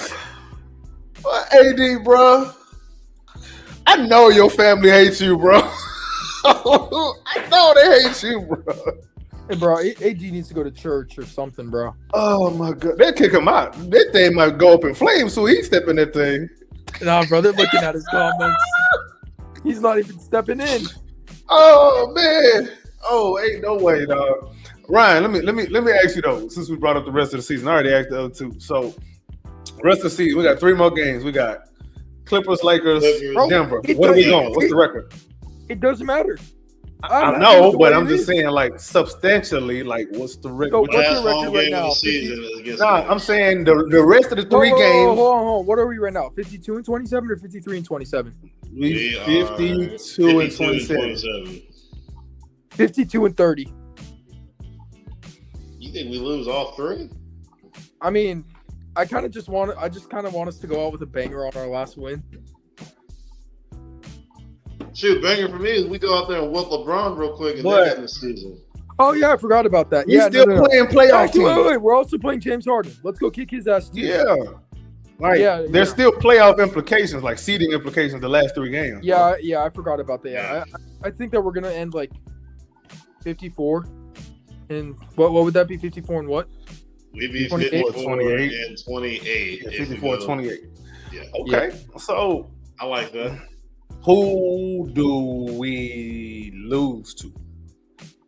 Well, AD, bro. I know your family hates you, bro. I know they hate you, bro. Hey, bro, AD needs to go to church or something, bro. Oh my god, they kick him out. That thing might go up in flames, so he's stepping that thing. Nah, bro, they're looking at his comments. He's not even stepping in. Oh man. Oh, ain't no way, dog. Ryan, let me ask you though, since we brought up the rest of the season. I already asked the other two. So rest of the season, we got 3 more games. We got Clippers, Lakers, Clippers. Denver. It What are we doesn't- going? What's the record? It doesn't matter. I know, but I'm just saying, like, substantially, like, what's the record? So What- what's Last your home record right game of now? the season is against Nah, the I'm saying the rest of the 3 Hold games, on. What are we right now? 52 and 27 or 53 and 27? we We are 52 and 27. 52-30. You think we lose all three? I mean, I kind of just want us to go out with a banger on our last win. Shoot, banger for me is we go out there and whoop LeBron real quick and But- then end the season. Oh yeah, I forgot about that. He's Yeah, still no. playing playoff Actually, teams. wait. We're also playing James Harden. Let's go kick his ass too. Yeah. Like, Yeah, there's yeah. still playoff implications, like seeding implications the last 3 games. Yeah, I forgot about that. Yeah, I think that we're gonna end like 54. And what would that be? 54 and what? We beat 28. 54 28. and 28. Yeah, if we 54 go. 28. Yeah, Okay. So I like that. who do we lose to?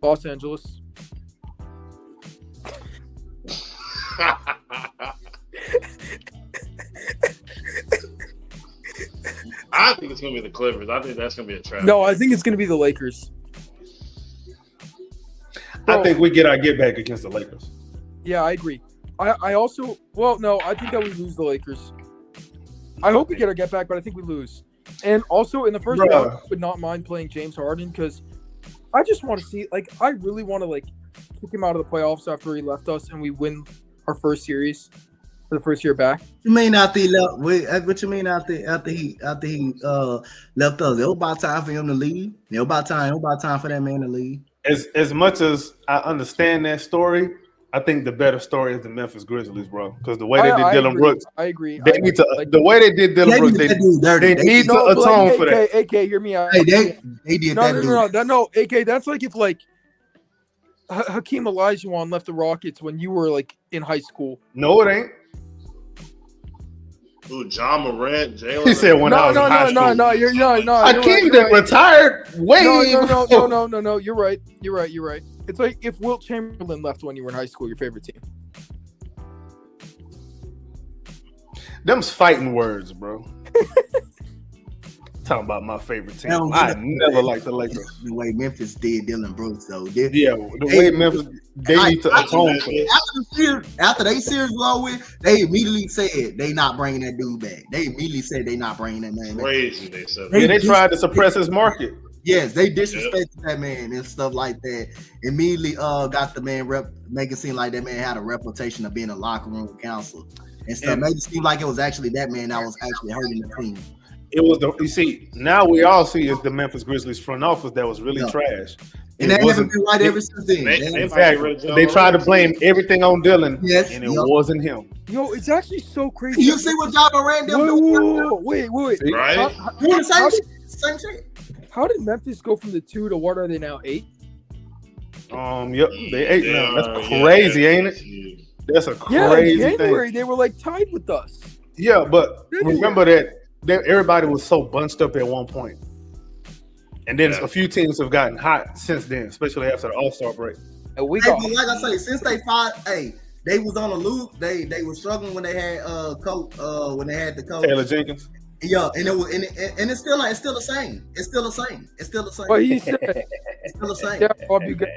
Los Angeles. I think it's gonna be the Clippers. I think that's gonna be a trap. No, I think it's gonna be the Lakers. I think we get our get back against the Lakers. Yeah, I agree. I also no, I think that we lose the Lakers. I hope we get our get back, but I think we lose. And also in the first Bruh. round, I would not mind playing James Harden because I just want to see I really want to kick him out of the playoffs after he left us and we win our first series for the first year back. You mean after he left? What you mean after he left us? It was about time for him to leave. It was about time for that man to leave. As much as I understand that story, I think the better story is the Memphis Grizzlies, bro. Because the way they did Dylan agree. Brooks, I agree. they need to the way they did Dylan Brooks, They did that dude dirty. they need to No, but atone for that. AK, hear me out. Hey, they did that dude. No, AK, that's like if Hakeem Olajuwon left the Rockets when you were in high school. No, it ain't. Ooh, John Morant, Jalen. He said when I was in high school. No, you're Hakeem right. that retired way before. No, you're right. It's like if Wilt Chamberlain left when you were in high school, your favorite team. Them's fighting words, bro. Talking about my favorite team. I never liked the Lakers. The way Memphis did Dylan Brooks, though. Yeah, the way Memphis, they need to atone for that. After they series were with, they immediately said they not bringing that dude back. They immediately said they not bringing that man back. Crazy, they said. Yeah, they tried to suppress his market. Yes, they disrespected that man and stuff like that. Immediately got the man make it seem like that man had a reputation of being a locker room counselor and stuff. Made it seem like it was actually that man that was actually hurting the team. It was you see, now we all see is the Memphis Grizzlies front office that was really trash. And that hasn't been right ever since then. They tried to blame everything on Dylan, Yes, and it wasn't him. Yo, it's actually so crazy. You see what John Moran did? Wait. Right? Doing the same shit. How did Memphis go from the 2 to what are they now, 8? Yep, they 8 now. That's crazy, ain't it? That's a crazy in January thing. they were tied with us. Yeah, but remember that everybody was so bunched up at one point. And then a few teams have gotten hot since then, especially after the All-Star break. And we Hey, got but like I say, since they fought, they was on a loop. They were struggling when they had coach when they had the coach. Taylor Jenkins. Yeah, and it was and it's still the same. It's still the same. But he said, It's still the same. yeah, Bob, you got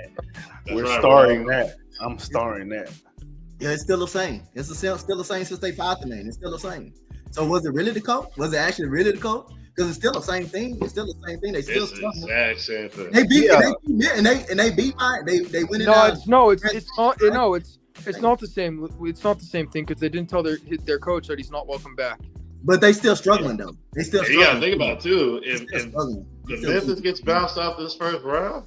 We're starring that. I'm starring that. Yeah, it's still the same. It's still the same since they fought the man. It's still the same. So was it really the coach? Was it actually really the coach? Because it's still the same thing. It's still the same thing. They still It's the exact same thing. they beat they beat mine. They win it. it's not it's not the same. It's not the same thing because they didn't tell their coach that he's not welcome back. But they still struggling though. They still You gotta struggling. think about it too. If struggling. the Memphis gets bounced out this first round,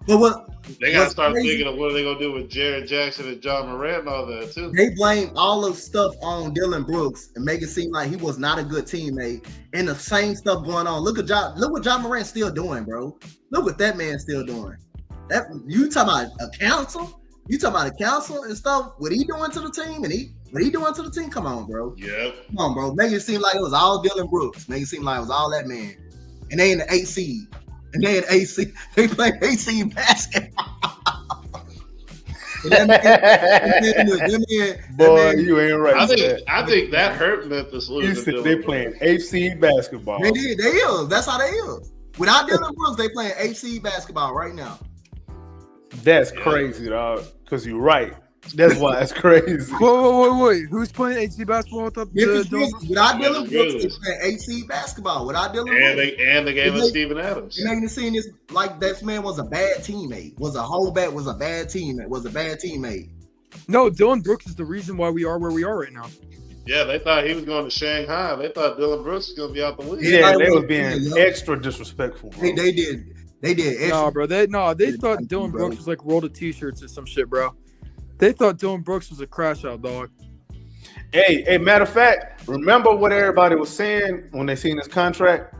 But what they gotta what's start crazy- thinking of what are they gonna do with Jared Jackson and John Morant and all that too. They blame all of stuff on Dylan Brooks and make it seem like he was not a good teammate. And the same stuff going on. Look what John Morant's still doing, bro. Look what that man's still doing. That you talking about a council? You talking about a council and stuff? What he doing to the team? And what he doing to the team? Come on, bro. Yep. Come on, bro. Make it seem like it was all Dylan Brooks. Make it seem like it was all that man. And they in the 8 seed. And they in AC. They play AC basketball. And Boy, you ain't right. I think that hurt Memphis You losing. said Dylan they Brooks. playing AC basketball. They did. They is. That's how they is. Without Dylan Brooks, they playing AC basketball right now. That's crazy, dog. Because you're right. That's why it's crazy. Wait. Who's playing HC basketball without Memphis the Grizzlies. Without Dylan Brooks, they Grizzlies. playing AC basketball. Without Dylan And Brooks, they gave us Steven Adams. you making it seem this like that man was a bad teammate. Was a bad teammate. No, Dylan Brooks is the reason why we are where we are right now. Yeah, they thought he was going to Shanghai. They thought Dylan Brooks was going to be out the league. Yeah, they was being extra disrespectful, bro. They did. Nah, bro. They thought Dylan Brooks was like rolled of t-shirts or some shit, bro. They thought Dylan Brooks was a crash out, dog. Hey, matter of fact, remember what everybody was saying when they seen this contract?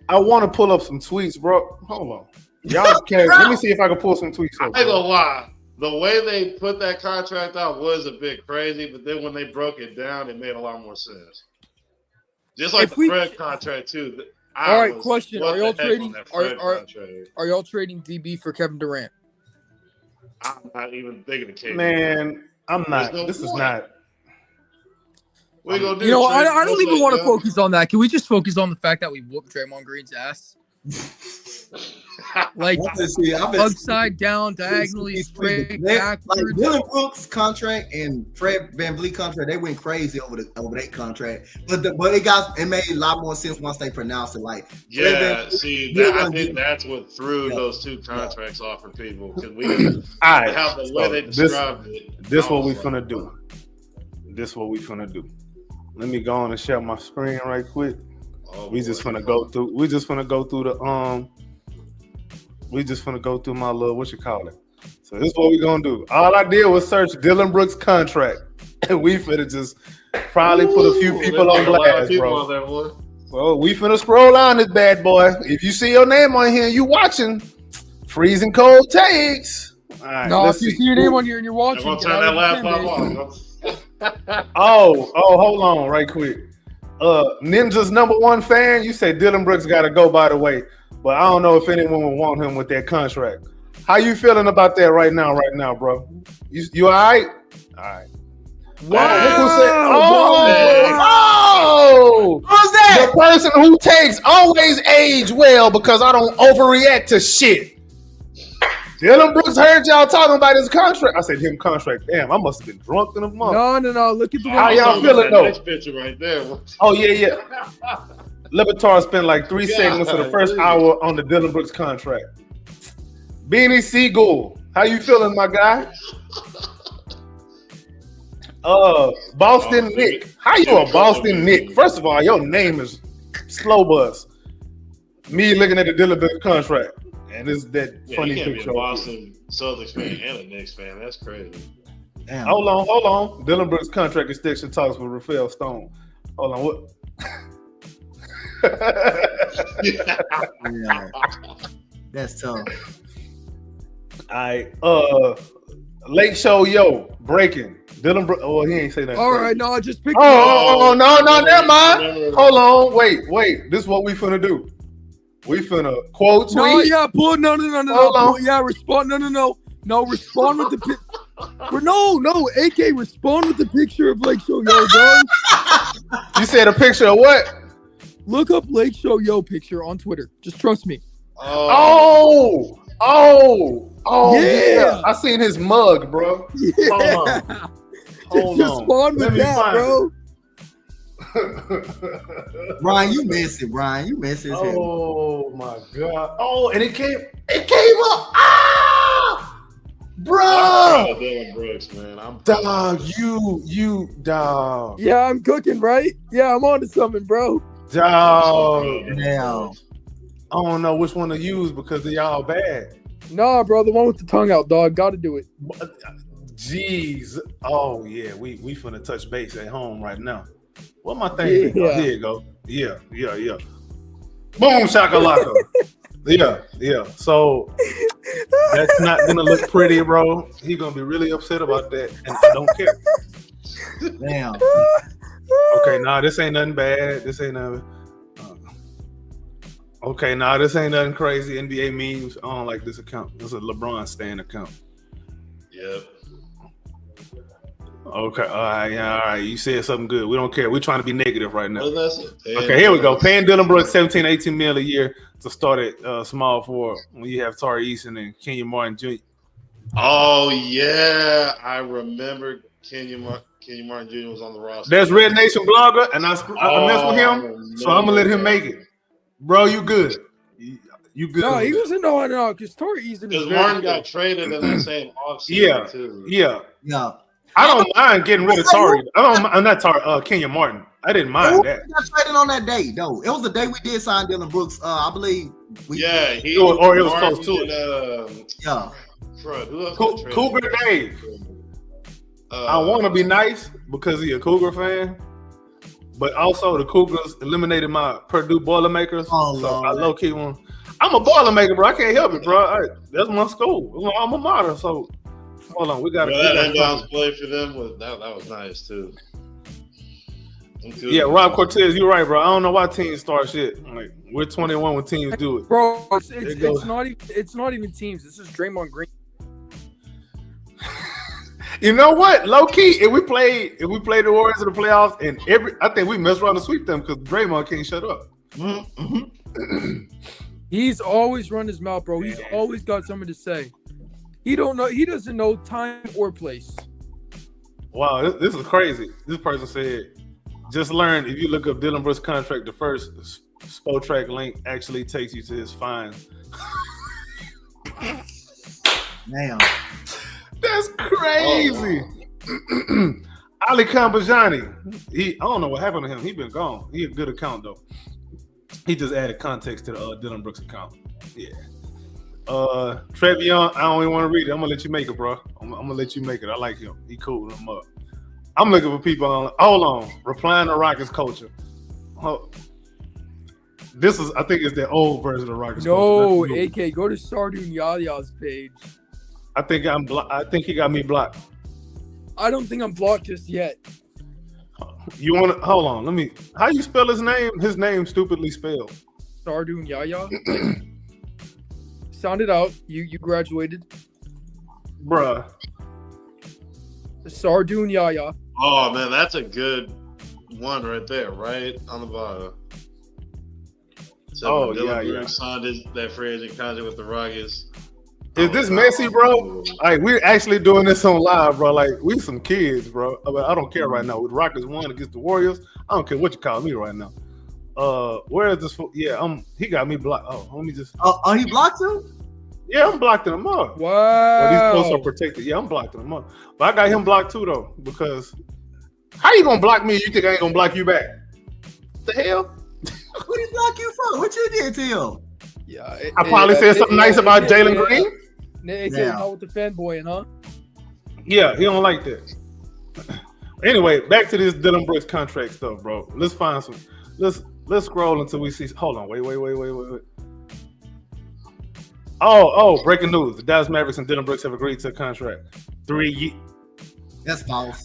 I want to pull up some tweets, bro. Hold on. Y'all can let me see if I can pull some tweets I up. ain't Bro. gonna lie. The way they put that contract out was a bit crazy, but then when they broke it down, it made a lot more sense. Just like If the Fred contract too. All right, question: Are y'all trading? Contract? Are y'all trading DB for Kevin Durant? I'm not even thinking of KD. Man, I'm not. There's no This is point. not. What you gonna do? You know, I Trade don't even Blake want to Young? focus on that. Can we just focus on the fact that we whooped Draymond Green's ass? Like upside down, diagonally straight, Like backwards. Dylan Brooks contract and Fred VanVleet contract, they went crazy over that contract. But it made a lot more sense once they pronounced it. Like Yeah, see, I think that's what threw those two contracts off for people because we All right. how the way they described it. This I what we was finna like, do. This what we finna do. Let me go on and share my screen right quick. oh, We just boy. finna go through. We just finna go through the We just finna go through my little what you call it. So this is what we gonna do. All I did was search Dylan Brooks contract, and we finna just probably put a few Ooh, people there's on a lot of blast, people bro. on there, boy. Well, we finna scroll on this bad boy. If you see your name on here, and you watching freezing cold takes. All right, No, let's if you see. see your name on here and you're I'm watching, gonna get turn out that of the laptop fan base. off. Oh, hold on, right quick. Ninja's #1 fan. You say Dylan Brooks got to go, by the way, but I don't know if anyone would want him with that contract. How you feeling about that right now, bro? You all right? All right. Oh, Who's that? the person who takes always age well because I don't overreact to shit. Dylan Brooks heard y'all talking about his contract. I said him contract. Damn, I must have been drunk in a month. No. Look at the How one. y'all feeling that though? next picture right there. Oh yeah. Levitar spent like 3 segments of the first hour on the Dylan Brooks contract. Beanie Siegel, how you feeling, my guy? Boston Nick, how you a Boston Nick? First of all, your name is Slow Bus. Me looking at the Dylan Brooks contract, and it's that Yeah, funny you can't be picture. a Boston Celtics fan and a Knicks fan. That's crazy. Damn. Hold on. Dylan Brooks contract extension talks with Rafael Stone. Hold on, what? Yeah. That's tough. All right, Late Show Yo breaking Dylan Brooks. Oh, he ain't say that. All right, no, just pick. Oh, no, never mind. Hold on, wait. This is what we finna do. We finna quote tweet. No, yeah, pull. No. Hold on. Pull, yeah, respond. No. Respond with the pic. No. AK, respond with the picture of Lake Show Yo, bro. You said a picture of what? Look up Lake Show Yo picture on Twitter. Just trust me. Oh, Yeah. I seen his mug, bro. Yeah. Hold Just on. respond Let with me that, find bro. Brian, you messy, Brian. You messy as hell. Oh my god. Oh, and it came up. Ah, bro. Dylan Brooks, man. I'm Dog, you dog. Yeah, I'm cooking, right? Yeah, I'm on to something, bro. Dog. Damn. I don't know which one to use because they all bad. Nah, bro, the one with the tongue out, dog. Gotta do it. Jeez. Oh yeah, we finna touch base at home right now. What my thing? Yeah. Oh, here you go. Yeah. Boom shakalaka. Yeah. So that's not gonna look pretty, bro. He gonna be really upset about that, and I don't care. Damn. Okay, nah, this ain't nothing bad. This ain't nothing. Okay, nah, this ain't nothing crazy. NBA memes. I don't like this account. This is a LeBron stan account. Yep. Okay, all right. You said something good. We don't care. We're trying to be negative right now. Well, that's it. Okay, here we go. Paying Dylan Brooks 17, 18 mil a year to start at small forward when you have Tari Eason and Kenyon Martin Oh yeah, I remember Kenyon Martin Jr. was on the roster. There's Red Nation blogger, and I messed with him, so I'm gonna let him make it. Bro, you good? You good? No, he wasn't. No, because Torrey Eason is Because Martin very got good. traded in that same offseason too. Yeah. Yeah. I don't mind getting rid of Tari. I'm not Tari. Kenyon Martin. I didn't mind that. We got traded on that day, though. It was the day we did sign Dylan Brooks. I believe. Yeah, he or it was Martin close to it. and, Yeah. Fred, who else got traded? Cougar Dave. I want to be nice because he's a Cougar fan, but also the Cougars eliminated my Purdue Boilermakers. Oh, so Lord. I low key one. I'm a Boilermaker, bro. I can't help it, bro. That's my school. It's my alma mater. So hold on, we got that inbounds play for them was that was nice too. Yeah, Rob Cortez, you're right, bro. I don't know why teams start shit. Like we're 21 when teams do it. Bro, it's not even teams. This is Draymond Green. You know what? Low key, if we play the Warriors in the playoffs, and I think we mess around and sweep them because Draymond can't shut up. Mm-hmm. He's always run his mouth, bro. He's always got something to say. He doesn't know time or place. Wow, this is crazy. This person said, just learn if you look up Dylan Brooks' contract, the first Spotrac link actually takes you to his fines. Damn. That's crazy. Ali Kambajani. I don't know what happened to him. He been gone. He a good account though. He just added context to the Dylan Brooks account. Yeah. Trevion, I don't even want to read it. I'm gonna let you make it, bro. I'm gonna let you make it. I like him. He cool. I'm up. I'm looking for people on. Hold on. Replying to Rockets culture. This is, I think, it's the old version of Rockets No, culture. AK, go to Sardoon Yaya's page. I think he got me blocked. I don't think I'm blocked just yet. You want to hold on? Let me. How you spell his name? His name stupidly spelled. Sardoon Yaya. Sound it out. You graduated. Bruh. Sardoon Yaya. Oh man, that's a good one right there, right on the bottom. So Oh, Dylan yeah. Brooks signed that free agent contract with the Rockets. Is this messy, bro? Like, we're actually doing this on live, bro. Like, we some kids, bro. I don't care right now. With Rockets won against the Warriors, I don't care what you call me right now. Where is this? Yeah, he got me blocked. Oh, let me just. Oh, he blocked you? Yeah, I'm blocking him up. Wow. But these posts are protected. Yeah, I'm blocking him up. But I got him blocked too, though, because how you gonna block me? You think I ain't gonna block you back? The hell? What did he block you for? What you did to him? Yeah. I probably said something nice about Jalen Green. AK, not with the fanboying, huh? Yeah, he don't like that. Anyway, back to this Dylan Brooks contract stuff, bro. Let's find some. Let's scroll until we see. Hold on, wait. Oh! Breaking news: the Dallas Mavericks and Dylan Brooks have agreed to a contract. 3 years. That's false.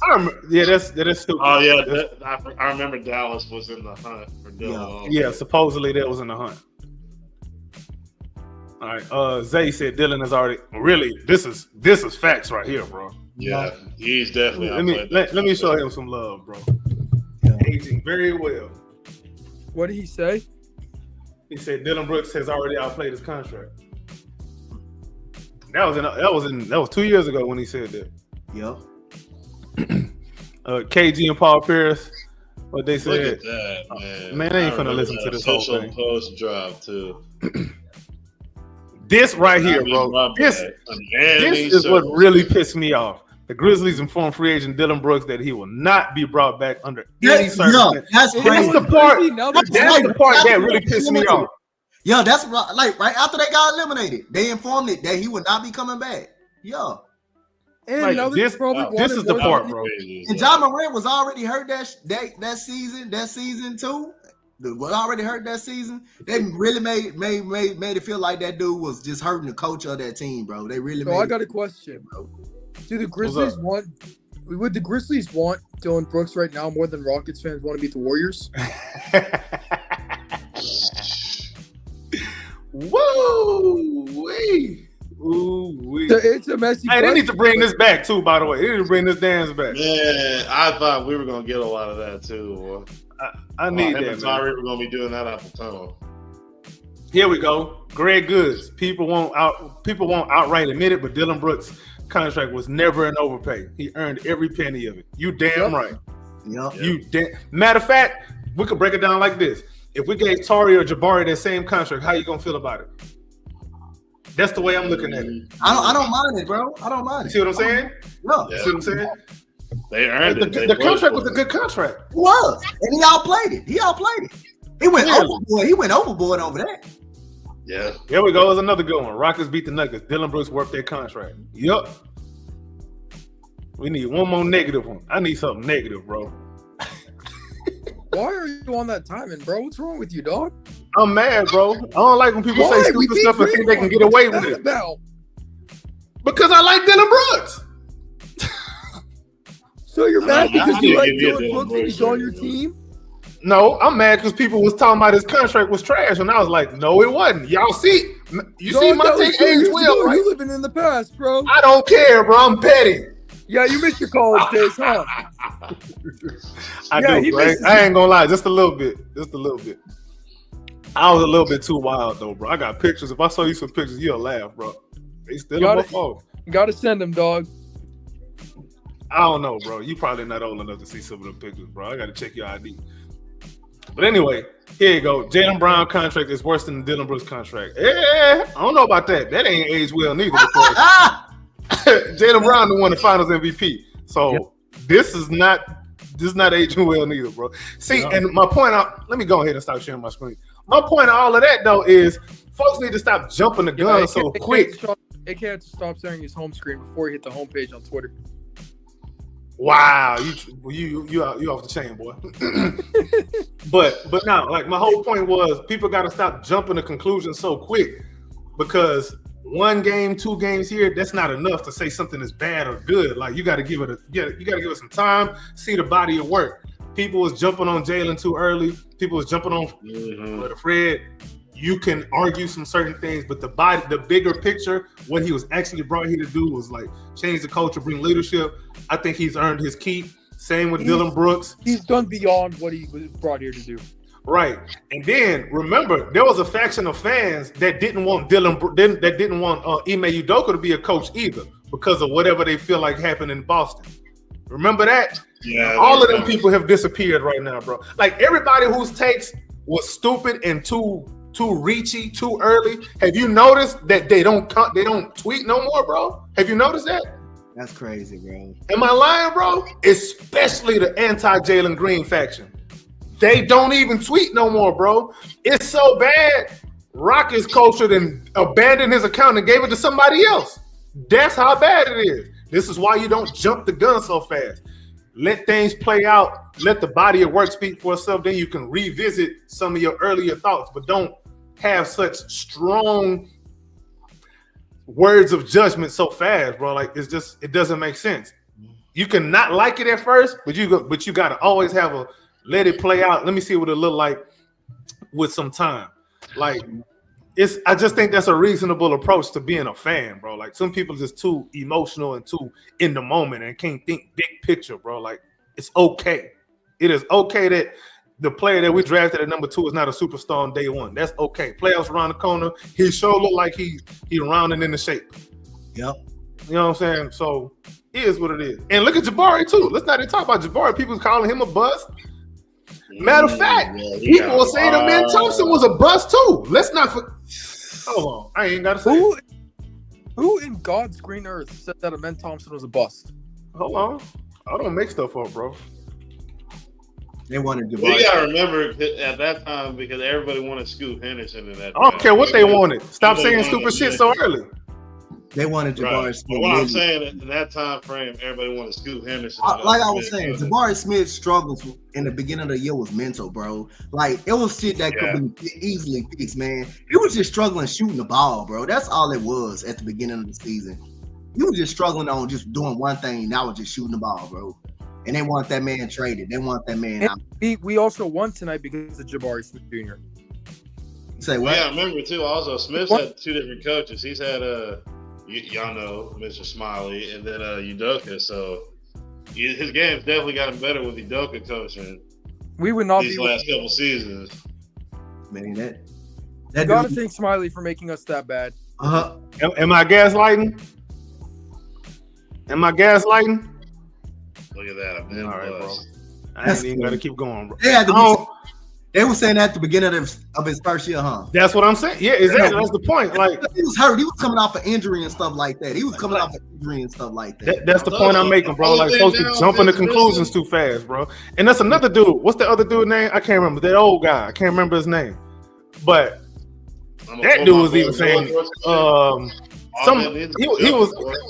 That's stupid. Oh yeah, I remember Dallas was in the hunt for Dylan. Yeah, supposedly that was in the hunt. All right. Zay said Dylan is already really. This is facts right here, bro. Yeah, he's definitely. Let me show him some love, bro. Aging very well. What did he say? He said Dylan Brooks has already outplayed his contract. That was 2 years ago when he said that. Yep. KG and Paul Pierce, what they said. Look at that, man. Man, I ain't finna listen to this whole thing. Post drop too. This right here, bro. This is what really pissed me off. The Grizzlies informed free agent Dylan Brooks that he will not be brought back under any circumstance. That's crazy. That's the part that really pissed me off. Yeah, that's like right after they got eliminated, they informed it that he would not be coming back. Yeah. And Like, this is the part, bro. And John Morant was already hurt that season too. Was already hurt that season. They really made it feel like that dude was just hurting the coach of that team, bro. They really. So I got a question, bro. Do the Grizzlies would the Grizzlies want Dylan Brooks right now more than Rockets fans want to beat the Warriors? Woo wee. Ooh wee. It's a messy. Hey, they need to bring this back too. By the way, they need to bring this dance back. Man, I thought we were gonna get a lot of that too. Boy. I need that. Tyree were gonna be doing that out the tunnel. Here we go. Greg Goods. People won't outright admit it, but Dylan Brooks contract was never an overpay. He earned every penny of it. You damn right. Yep. Matter of fact, we could break it down like this. If we gave Tari or Jabari that same contract, how you gonna feel about it? That's the way I'm looking at it. I don't mind it, bro. I don't mind You it. see what I'm saying? No, You see what I'm saying? They earned it. The contract was a good contract. it was, and he outplayed it. He went overboard. He went overboard over that. Yeah. Here we go. There's another good one. Rockets beat the Nuggets. Dylan Brooks worth their contract. Yup. We need one more negative one. I need something negative, bro. Why are you on that timing, bro? What's wrong with you, dog? I'm mad, bro. I don't like when people say stupid stuff and think they can get away with it. About? Because I like Dylan Brooks. So you're mad because you like Dylan Dylan Brooks and he's on your team? No, I'm mad because people was talking about his contract was trash, and I was like, no, it wasn't. Y'all see, see my take age well, right? You living in the past, bro. I don't care, bro. I'm petty. Yeah, you missed your college days, huh? I Yeah, do, he right? misses I ain't gonna lie, just a little bit. I was a little bit too wild though, bro. I got pictures. If I show you some pictures, you'll laugh, bro. They still on my phone. You gotta send him, dog. I don't know, bro. You probably not old enough to see some of the pictures, bro. I gotta check your ID. But anyway, here you go. Jaylen Brown contract is worse than the Dylan Brooks contract. Yeah, I don't know about that. That ain't aged well neither. Jaylen Brown the one the Finals MVP. So this is not aging well neither, bro. See, and my point out. Let me go ahead and stop sharing my screen. My point of all of that though is folks need to stop jumping the gun so quick. AK had to stop sharing his home screen before he hit the homepage on Twitter. Wow, you off the chain, boy. but now, like my whole point was, people got to stop jumping to conclusions so quick, because 1 game, 2 games here, that's not enough to say something is bad or good. Like you got to give it some time, see the body of work. People was jumping on Jaylen too early. People was jumping on Fred. You can argue some certain things, but the bigger picture, what he was actually brought here to do was like change the culture, bring leadership. I think he's earned his keep. Same with Dylan Brooks. He's done beyond what he was brought here to do. Right. And then remember, there was a faction of fans that didn't want Ime Udoka to be a coach either, because of whatever they feel like happened in Boston. Remember that? Yeah. All of them people have disappeared right now, bro. Like everybody whose takes was stupid and too reachy, too early. Have you noticed that they don't tweet no more, bro? Have you noticed that? That's crazy, bro. Am I lying, bro? Especially the anti-Jalen Green faction. They don't even tweet no more, bro. It's so bad. Rockets culture then abandoned his account and gave it to somebody else. That's how bad it is. This is why you don't jump the gun so fast. Let things play out. Let the body of work speak for itself. Then you can revisit some of your earlier thoughts, but don't have such strong words of judgment so fast, bro. Like it doesn't make sense. You can not like it at first, but you got to always have a let it play out. Let me see what it look like with some time. Like I just think that's a reasonable approach to being a fan, bro. Like some people are just too emotional and too in the moment and can't think big picture, bro. Like it's okay. It is okay that the player that we drafted at number 2 is not a superstar on day 1. That's okay. Playoffs around the corner. He sure look like he rounding in the shape. Yep. You know what I'm saying? So it is what it is. And look at Jabari too. Let's not even talk about Jabari. People calling him a bust. Matter of fact, people will say that Ben Thompson was a bust too. Let's not. Hold on, I ain't gotta say. Who in God's green earth said that Ben Thompson was a bust? Hold on, I don't make stuff up, bro. They wanted Jabari. You gotta remember at that time, because everybody wanted Scoot Henderson in that. I don't care what they wanted. Stop saying stupid shit so early. They wanted Jabari Right. Smith. But what I'm saying, in that time frame, everybody wanted Scoot Henderson. Like I was saying, Jabari Smith's struggles in the beginning of the year was mental, bro. Like it was shit that could be easily fixed, man. He was just struggling shooting the ball, bro. That's all it was at the beginning of the season. He was just struggling on just doing one thing, and that was just shooting the ball, bro. And they want that man traded. They want that man out. We also won tonight because of Jabari Smith Jr. Say what? Yeah, I remember too. Also, Smith's had 2 different coaches. He's had y'all know Mr. Smiley, and then Udoka. So his game's definitely gotten better with Udoka coaching. We would not these last couple seasons. Man, that you gotta thank Smiley for making us that bad. Am I gaslighting? Am I gaslighting? Look at that. I've been All right, bro. blessed. I ain't even got to keep going, bro. They had to I don't- They were saying that at the beginning of his first year, huh? That's what I'm saying. Yeah, exactly. That's the point. Like He was hurt. He was coming off an injury and stuff like that. He was coming off an injury and stuff like that. that's the point I'm making, bro. Like supposed to jump into conclusions too fast, bro. And that's another dude. What's the other dude name? I can't remember. That old guy. I can't remember his name. But that dude was even saying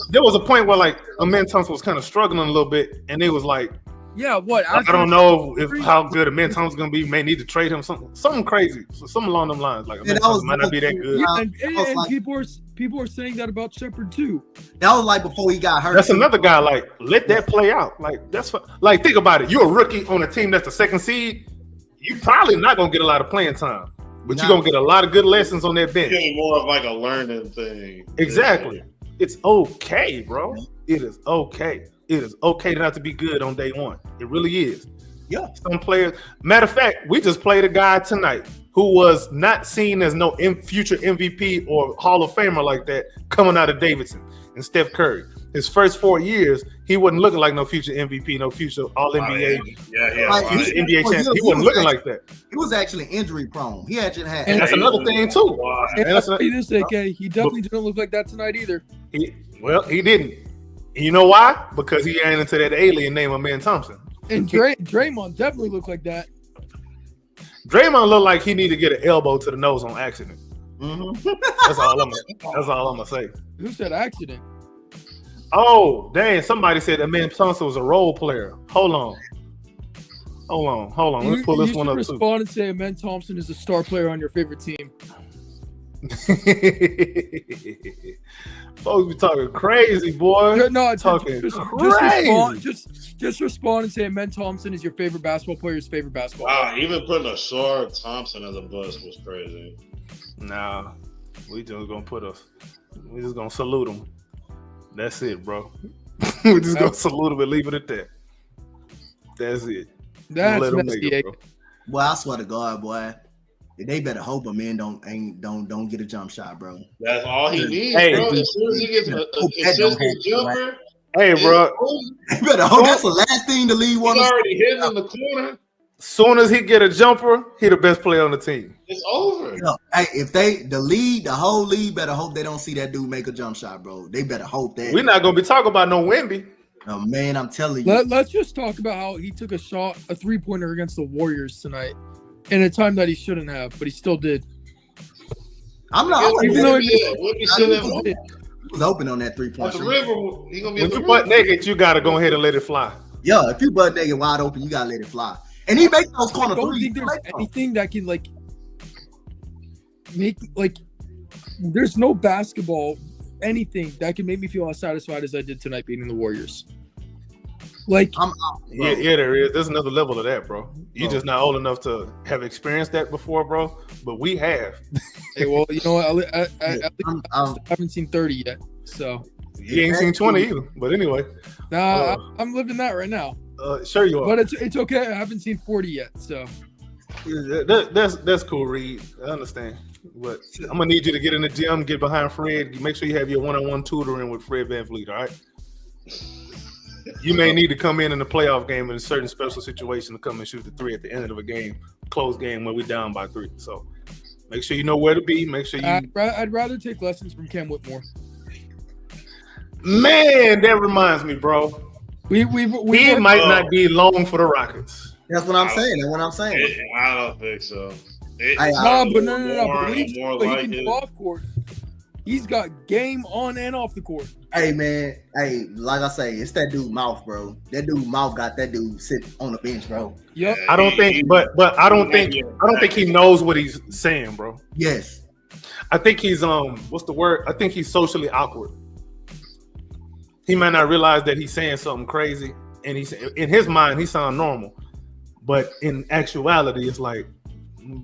there was a point where like Amen Thompson was kind of struggling a little bit, and they was like, Yeah, what? I don't know if how good Amen Thompson's gonna be. May need to trade him something crazy, something along them lines. Like Amen Thompson might not be that good. Yeah, and people are saying that about Shepard too. That was like before he got hurt. That's another guy. Like let that play out. Like that's like think about it. You're a rookie on a team that's the second seed. You probably not gonna get a lot of playing time, but you're gonna get a lot of good lessons on that bench. Getting more of like a learning thing. Exactly. It's okay, bro. It is okay. It is okay not to be good on day one. It really is. Yeah. Some players. Matter of fact, we just played a guy tonight who was not seen as no future MVP or Hall of Famer like that coming out of Davidson and Steph Curry. His first 4 years, he wasn't looking like no future MVP, no future All NBA, future NBA champion. He wasn't looking like that. He was actually injury prone. He actually had. And that's another thing too. And I'll tell you this, AK, he definitely didn't look like that tonight either. He didn't. And you know why? Because he ran into that alien named Amen Thompson. And Draymond definitely looked like that. Draymond looked like he needed to get an elbow to the nose on accident. Mhm. That's all I'm gonna say. Who said accident? Oh, dang! Somebody said Amen Thompson was a role player. Hold on. Let's pull this one up too. too. Respond and say Amen Thompson is a star player on your favorite team. Folks be talking crazy, boy. No, talking just crazy. just respond and say Amen Thompson is your favorite basketball player's favorite basketball player. Wow, even putting a Shard Thompson on the bus was crazy. Nah, we just gonna salute him. That's it, bro. We just gonna salute him and leave it at that. That's it. That's Let him messy. make it, bro. Boy, I swear to God, boy, they better hope a man don't get a jump shot, bro. That's all he needs, Hey, bro. As soon as he gets a consistent jumper, Hey, bro. They better hope that's the last thing the league he's wants. already hitting in the corner. Soon as he get a jumper, he the best player on the team. It's over. Hey, if the whole league better hope they don't see that dude make a jump shot, bro. They better hope that. We're not gonna be talking about no Wemby. Oh man, I'm telling you. Let's just talk about how he took a 3-pointer against the Warriors tonight in a time that he shouldn't have, but he still did. I'm not. Even though He was open on that 3-point At the shot. river, he gonna be When at the you butt river. naked, you gotta go ahead and let it fly. Yeah, if you butt naked wide open, you gotta let it fly. And he makes those I corner don't threes. think there's anything that can there's no basketball, anything that can make me feel as satisfied as I did tonight beating the Warriors. Like, I'm Yeah, there is. There's another level of that, bro. You Bro. just not old enough to have experienced that before, bro. But we have. hey, well, you know what? I I'm haven't seen 30 yet, so You ain't seen 20 either. But anyway, I'm living that right now. sure you are. But it's okay. I haven't seen 40 yet, so That's cool, Reed. I understand. But I'm gonna need you to get in the gym, get behind Fred. Make sure you have your one-on-one tutoring with Fred VanVleet. All right. You may need to come in the playoff game in a certain special situation to come and shoot the 3 at the end of a game, close game when we're down by 3. So make sure you know where to be. Make sure you. I'd rather take lessons from Cam Whitmore. Man, that reminds me, bro. We He might not be long for the Rockets. That's what I'm saying. That's what I'm saying. I don't think so. No. But But he can go off court. He's got game on and off the court. Hey man, hey, like I say, it's that dude mouth, bro. That dude mouth got that dude sit on the bench, bro. Yep. I don't think, but I don't think he knows what he's saying, bro. Yes. I think he's what's the word? I think he's socially awkward. He might not realize that he's saying something crazy, and he's in his mind he sounds normal, but in actuality, it's like,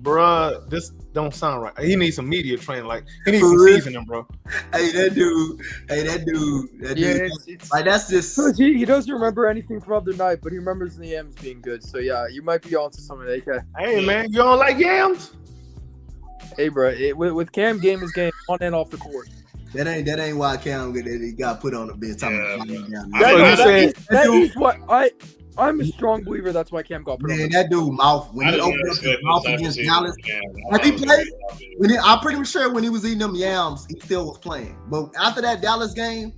bruh, this don't sound right. He needs some media training. Like he needs some seasoning, bro. Hey, that dude. Yeah, it's Like that's just. he doesn't remember anything from other night, but he remembers the yams being good. So yeah, you might be onto something, AK. Hey man, you don't like yams? Hey, bro, with Cam, game is game on and off the court. That ain't why Cam he got put on the bench. That is what I'm a strong believer. That's why Cam got put on. Man, that dude mouth when he opened up his mouth against Dallas. Have he played? I'm pretty sure when he was eating them yams, he still was playing. But after that Dallas game,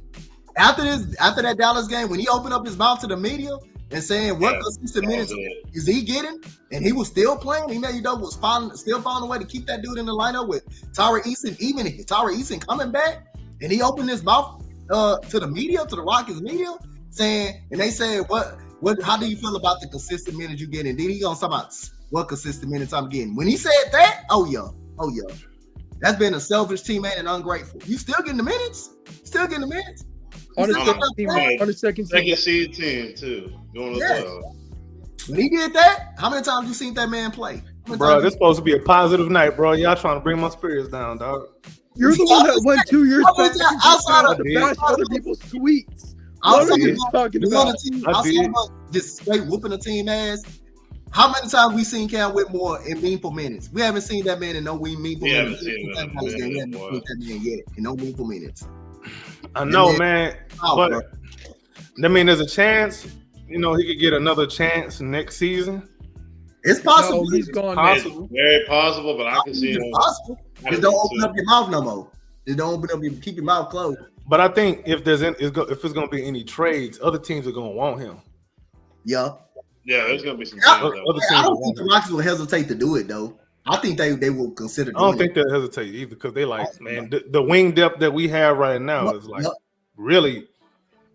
after that Dallas game, when he opened up his mouth to the media and saying what consistent minutes is he getting, and he was still playing, he made was still finding a way to keep that dude in the lineup with Tari Eason, even Tari Eason coming back, and he opened his mouth to the media, to the Rockets media, saying, and they said, how do you feel about the consistent minutes you getting? Then he gonna talk about what consistent minutes I'm getting. When he said that, oh yeah, that's been a selfish teammate and ungrateful. You still getting the minutes? On a second seed team too. Doing well. When he did that, how many times you seen that man play? Bro, this supposed to be a positive night, bro. Y'all trying to bring my spirits down, dog. You're the one that went 2 years back to bash other people's tweets. What are you talking about? Just straight whooping the team ass. How many times we seen Cam Whitmore in meaningful minutes? We haven't seen that man in no meaningful minutes. We haven't seen that man yet in no meaningful minutes. I know, man. But I mean, there's a chance, he could get another chance next season. It's possible. No, he's gone. Possible. It's very possible, but I can see it. Possible. Just don't open up your mouth no more. Just don't open up keep your mouth closed. But I think if it's going to be any trades, other teams are going to want him. Yeah. Yeah, there's going to be some. I don't think the Rockets will hesitate to do it though. I think they will consider. I don't think they'll hesitate either because they man, the wing depth that we have right now is really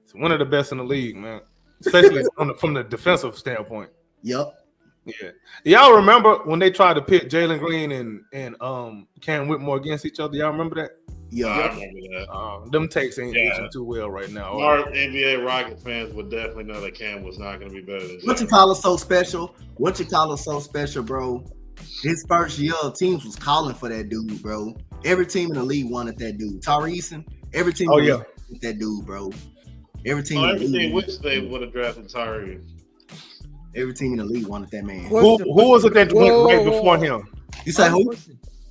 it's one of the best in the league, man. Especially from the defensive standpoint. Yep. Yeah. Y'all remember when they tried to pit Jalen Green and Cam Whitmore against each other? Y'all remember that? Yeah, I remember that. Them takes ain't aging too well right now. Our NBA Rocket fans would definitely know that Cam was not going to be better than What you call it so special, bro? His first year, teams was calling for that dude, bro. Every team in the league wanted that dude. Tari Eason, every team wanted that dude, bro. Every team wish they would have drafted Tari. Every team in the league wanted that man. Who was it that went right before him? You say who?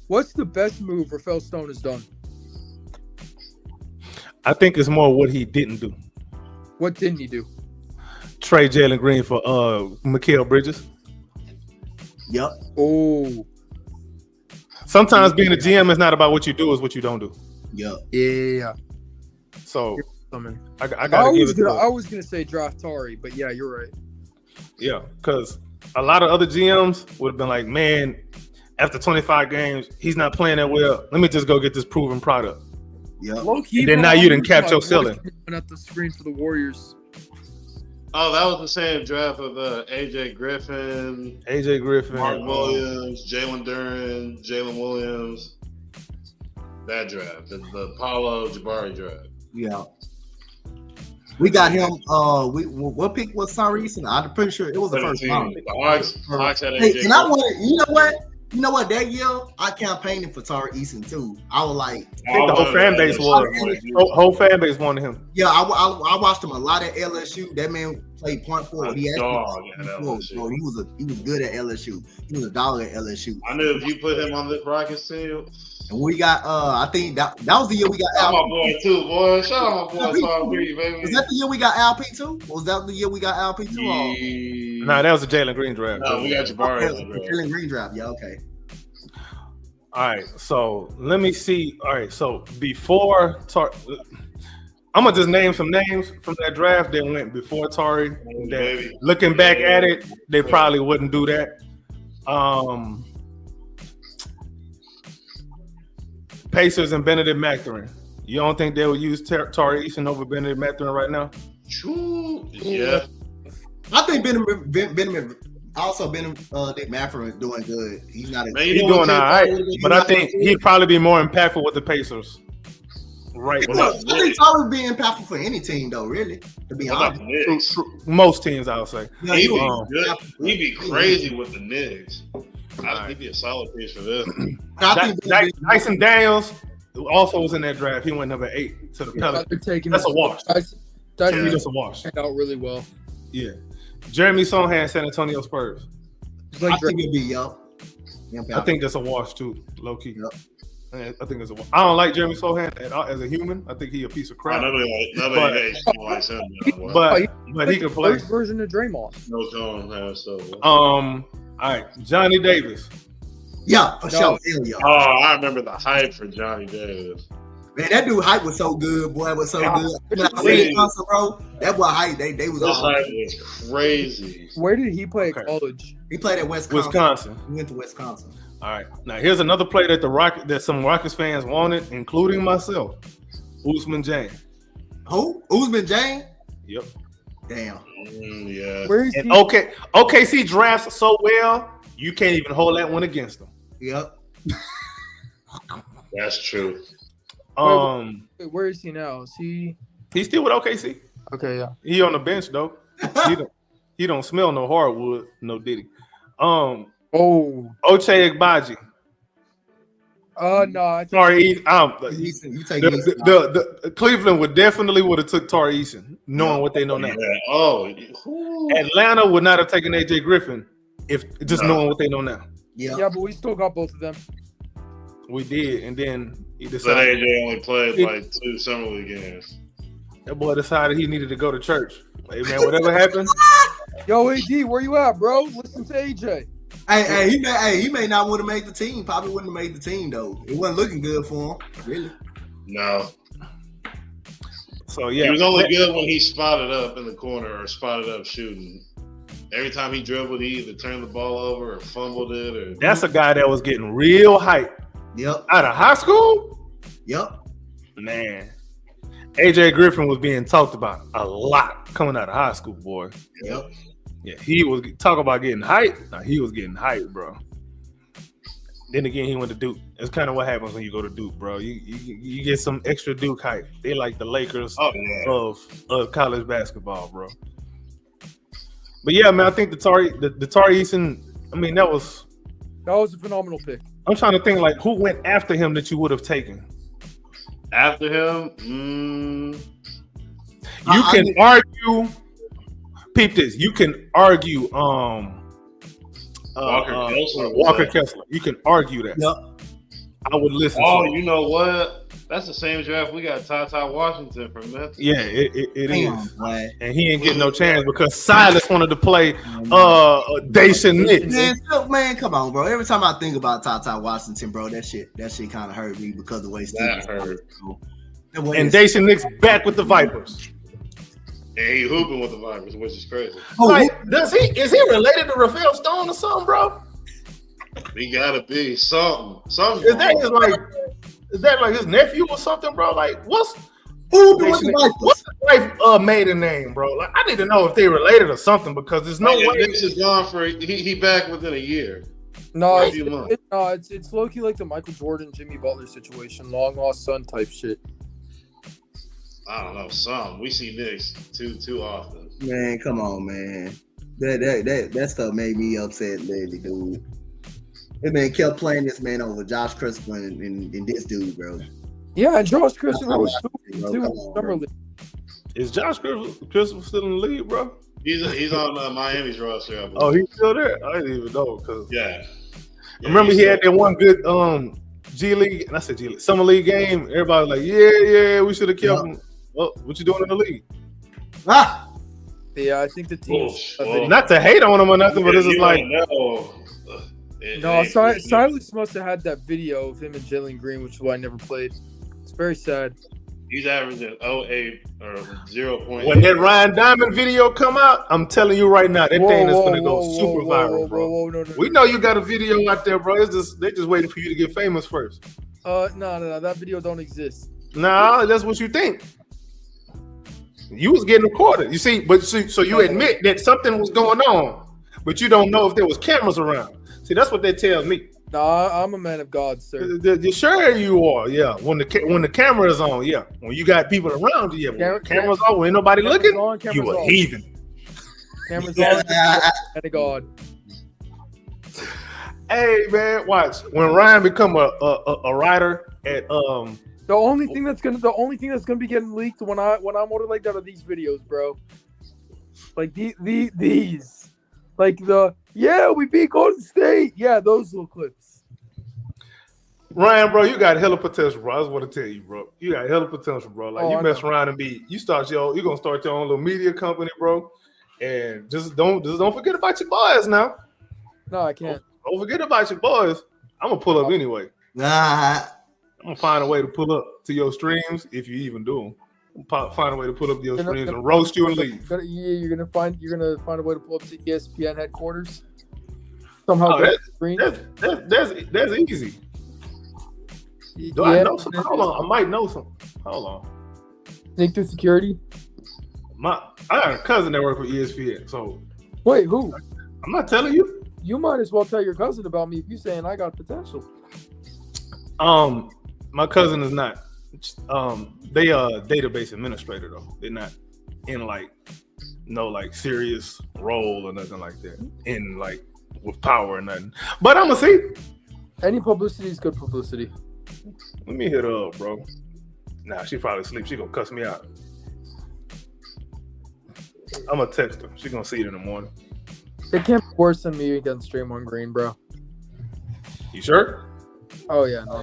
What's the best move Rafael Stone has done? I think it's more what he didn't do. What didn't he do? Trade Jalen Green for Mikal Bridges. Yep. Oh. Sometimes being a GM is not about what you do, it's what you don't do. Yep. Yeah. So I gotta give it to him. I was gonna say draft Tari, but yeah, you're right. Yeah, because a lot of other GMs would have been like, man, after 25 games, he's not playing that well. Let me just go get this proven product. Yeah. And then now you didn't catch your ceiling. At the screen for the Warriors. Oh, that was the same draft of AJ Griffin, Mark Williams, Jalen Duren, Jalen Williams. That draft, the Paulo Jabari draft. Yeah. We got him. What pick was Tari Eason? I'm pretty sure it was the first round. The Hawks had AJ. And I wanted, you know what? That year I campaigned for Tari Eason too. I was like, I think the whole fan base wanted him. Yeah, I watched him a lot at LSU. That man played point forward. He was good at LSU. He was a dog at LSU. I knew if you put him on the Rockets team. And we got, I think that was the year we got Al. Shout out my boy too, boy. Shout out my boy Tari, baby. Was that the year we got Al P too? Was that the year we got Al P too? Nah, that was the Jalen Green draft. No, we got Jabari. Jalen Green draft. Yeah, okay. All right, so let me see. All right, so before I'm gonna just name some names from that draft that went before Tari. Looking back at it, they probably wouldn't do that. Pacers and Benedict Mathurin. You don't think they would use Tari Eason over Benedict Mathurin right now? Yeah. I think Benedict Mathurin doing good. He's not. He's doing all right, but I think he'd probably be more impactful with the Pacers. Right. I think Tari would be impactful for any team, though. Really, to be honest. Most teams, I would say. Yeah, he'd be crazy with the Knicks. I think he'd be a solid piece for this. Dyson Daniels also was in that draft. He went number 8 to the Pelicans. That's a wash. Dyson just a wash. Turned out really well. Yeah. Jeremy Sohan, San Antonio Spurs. I think it'd be I think that's a wash too, low key. Yep. I think I don't like Jeremy Sohan at all, as a human. I think he a piece of crap. Nobody hates him likes him. But he can play. First version of Draymond. No Jones has so. All right, Johnny Davis. Yeah, for sure. Hell yeah. Oh, I remember the hype for Johnny Davis. Man, that dude hype was so good, boy. It was so good. When I seen him, bro, that boy hype, they was This all. hype was crazy. Where did he play Okay. at college? He played at Wisconsin. He went to Wisconsin. All right, now here's another play that some Rockets fans wanted, including myself. Usman Jane. Who? Usman Jane? Yep. Damn. Yeah. Where is And he? OKC drafts so well, you can't even hold that one against them. Yep. That's true. Where is he now? Is he? He's still with OKC. Okay, yeah. He on the bench though. He don't smell no hardwood, no Diddy. Oh. Ochai Agbaji. No. I think Tari Eason. Eason, you take The, Eason. the Cleveland would have took Tari Eason, knowing what they know now. Yeah. Oh. Who? Atlanta would not have taken AJ Griffin if just No. knowing what they know now. Yeah. Yeah, but we still got both of them. We did, and then he But decided AJ only played like 2 summer league games. that boy decided he needed to go to church. Hey man, whatever happened, Yo, AD, where you at, bro? Listen to AJ. He may not want to make the team. Probably wouldn't have made the team though. It wasn't looking good for him. Really. No. so yeah, He was only good when he spotted up in the corner or spotted up shooting. Every time he dribbled, he either turned the ball over or fumbled it. Or that's a guy that was getting real hype Yep. out of high school. Yep. Man, AJ Griffin was being talked about a lot coming out of high school, boy. Yep. Yeah, he was talk about getting hyped. Now he was getting hyped, bro. Then again, he went to Duke. That's kind of what happens when you go to Duke, bro. You get some extra Duke hype. They like the Lakers of college basketball, bro. But yeah, man, I think the Tari Eason. I mean, that was a phenomenal pick. I'm trying to think like who went after him that you would have taken. after him, You can argue. Peep this. You can argue. Walker Kessler. You can argue that. Yep. I would listen. oh, to it. you know what? That's the same draft we got Ty Washington from Memphis. Yeah, it Damn, is. boy. And he ain't getting no chance because Silas wanted to play Dacian Nix. Man, come on, bro. Every time I think about Ty Washington, bro, that shit kind of hurt me because of the way That hurt. And Dacian Nix back with the Vipers. And he hooping with the Vipers, which is crazy. Like, is he related to Rafael Stone or something, bro? He gotta be something. Is that like his nephew or something, bro? Like, what's Who Dacian Nix- what's his wife maiden name, bro? Like, I need to know if they related or something because there's no way. Nix is gone for he back within a year. No, A few months. it's low key like the Michael Jordan, Jimmy Butler situation, long lost son type shit. I don't know, some we see Knicks too often. Man, come on, man. That stuff made me upset lately, dude. That man kept playing this man over Josh Christopher and this dude, bro. Yeah, and Josh Christopher was Bro, too come on, summer bro. league. Is Josh Christopher still in the league, bro? He's on Miami's roster. I believe. Oh, he's still there. I didn't even know because yeah. remember he's he had still- that one good G League, and I said G League Summer League game. Everybody was like, yeah, we should have kept him. Well, what you doing in the league? Ah, Yeah, I think the team. Well, Not to hate on him or nothing, but it's just You like don't know. No, Silas must have had that video of him and Jalen Green, which is why I never played. It's very sad. He's averaging 0.8 or 0.8. when that Ryan Diamond video come out, I'm telling you right now, that thing is gonna go super viral, bro. No. We know you got a video out there, bro. They're just waiting for you to get famous first. No, that video don't exist. Nah, that's what you think. You was getting recorded. You see, so you admit that something was going on, but you don't know if there was cameras around. See, that's what that tells me. Nah, I'm a man of God, sir. Sure you are, yeah. When the camera is on, yeah. When you got people around you, yeah. When the cameras on, when ain't nobody looking, Cameras you a on. heathen. Cameras on. Man of God. Hey man, watch when Ryan become a writer at The only thing that's gonna be getting leaked when I'm older like that are these videos, bro. Like these, like we beat Golden State. Yeah, those little clips. Ryan, bro, you got hella potential, bro. I just want to tell you, bro. You got hella potential, bro. Like you I mess know. around and you're gonna start your own little media company, bro. And just don't forget about your boys now. No, I can't. Don't forget about your boys. I'm gonna pull up anyway. Nah, I'm gonna find a way to pull up to your streams if you even do them. Find a way to pull up to your streams and roast you and leave. You're gonna find a way to pull up to ESPN headquarters. Somehow Oh, go to the screen. that's easy. Do Yeah, I know some? Hold on, I might know some. Hold on. sneak through security. I got a cousin that works for ESPN, so Wait, who? I'm not telling you. You might as well tell your cousin about me if you saying I got potential. My cousin is not. They database administrator though. They're not in like serious role or nothing like that. In like with power or nothing. But I'm gonna see. Any publicity is good publicity. Let me hit her up, bro. Nah, she probably asleep. She gonna cuss me out. I'm gonna text her. She gonna see it in the morning. It can't be worse than me against Draymond Green, bro. You sure? Oh yeah, no.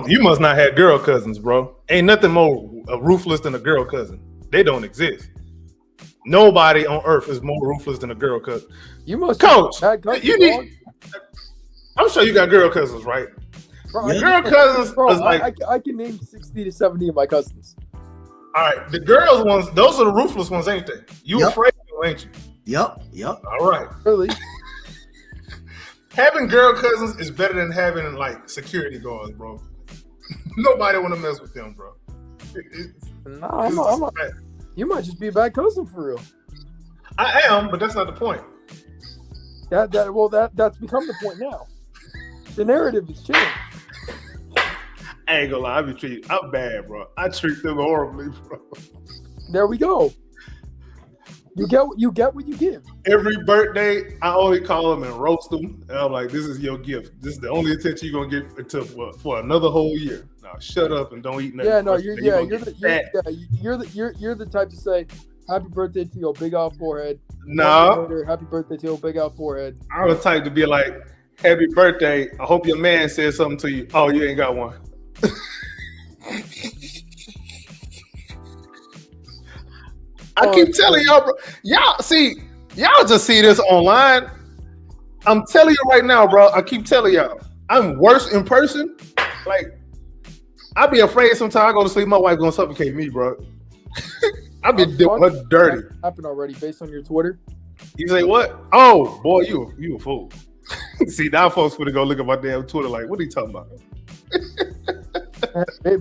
You must not have girl cousins, bro. Ain't nothing more ruthless than a girl cousin. They don't exist. Nobody on earth is more ruthless than a girl cousin. You must Coach, bad cousin, you dog. need. I'm sure you got girl cousins, right? Bro, Girl cousins bro, is like, I can name 60 to 70 of my cousins. all right, the girls ones, those are the ruthless ones, ain't they? You Yep. afraid of them, ain't you? Yep. All right. Really? Having girl cousins is better than having like security guards, bro. Nobody want to mess with them, bro. Nah, I'm not. You might just be a bad cousin for real. I am, but that's not the point. That's become the point now. The narrative is changed. I ain't gonna lie, I'm bad, bro. I treat them horribly, bro. There we go. You get what you give. Every birthday, I only call them and roast them. And I'm like, this is your gift. This is the only attention you're gonna get for another whole year. Now shut up and don't eat nothing. Yeah, no, You're you're the type to say happy birthday to your big out forehead. No, Happy birthday to your big out forehead. I'm the type to be like, happy birthday. I hope your man said something to you. Oh, you ain't got one. I keep telling y'all, bro. Y'all just see this online. I'm telling you right now, bro. I keep telling y'all, I'm worse in person. Like, I be afraid sometimes I go to sleep, my wife gonna suffocate me, bro. I be doing her dirty. That happened already based on your Twitter. You say what? Oh, boy, you a fool. See, now folks gonna go look at my damn Twitter like, what are you talking about?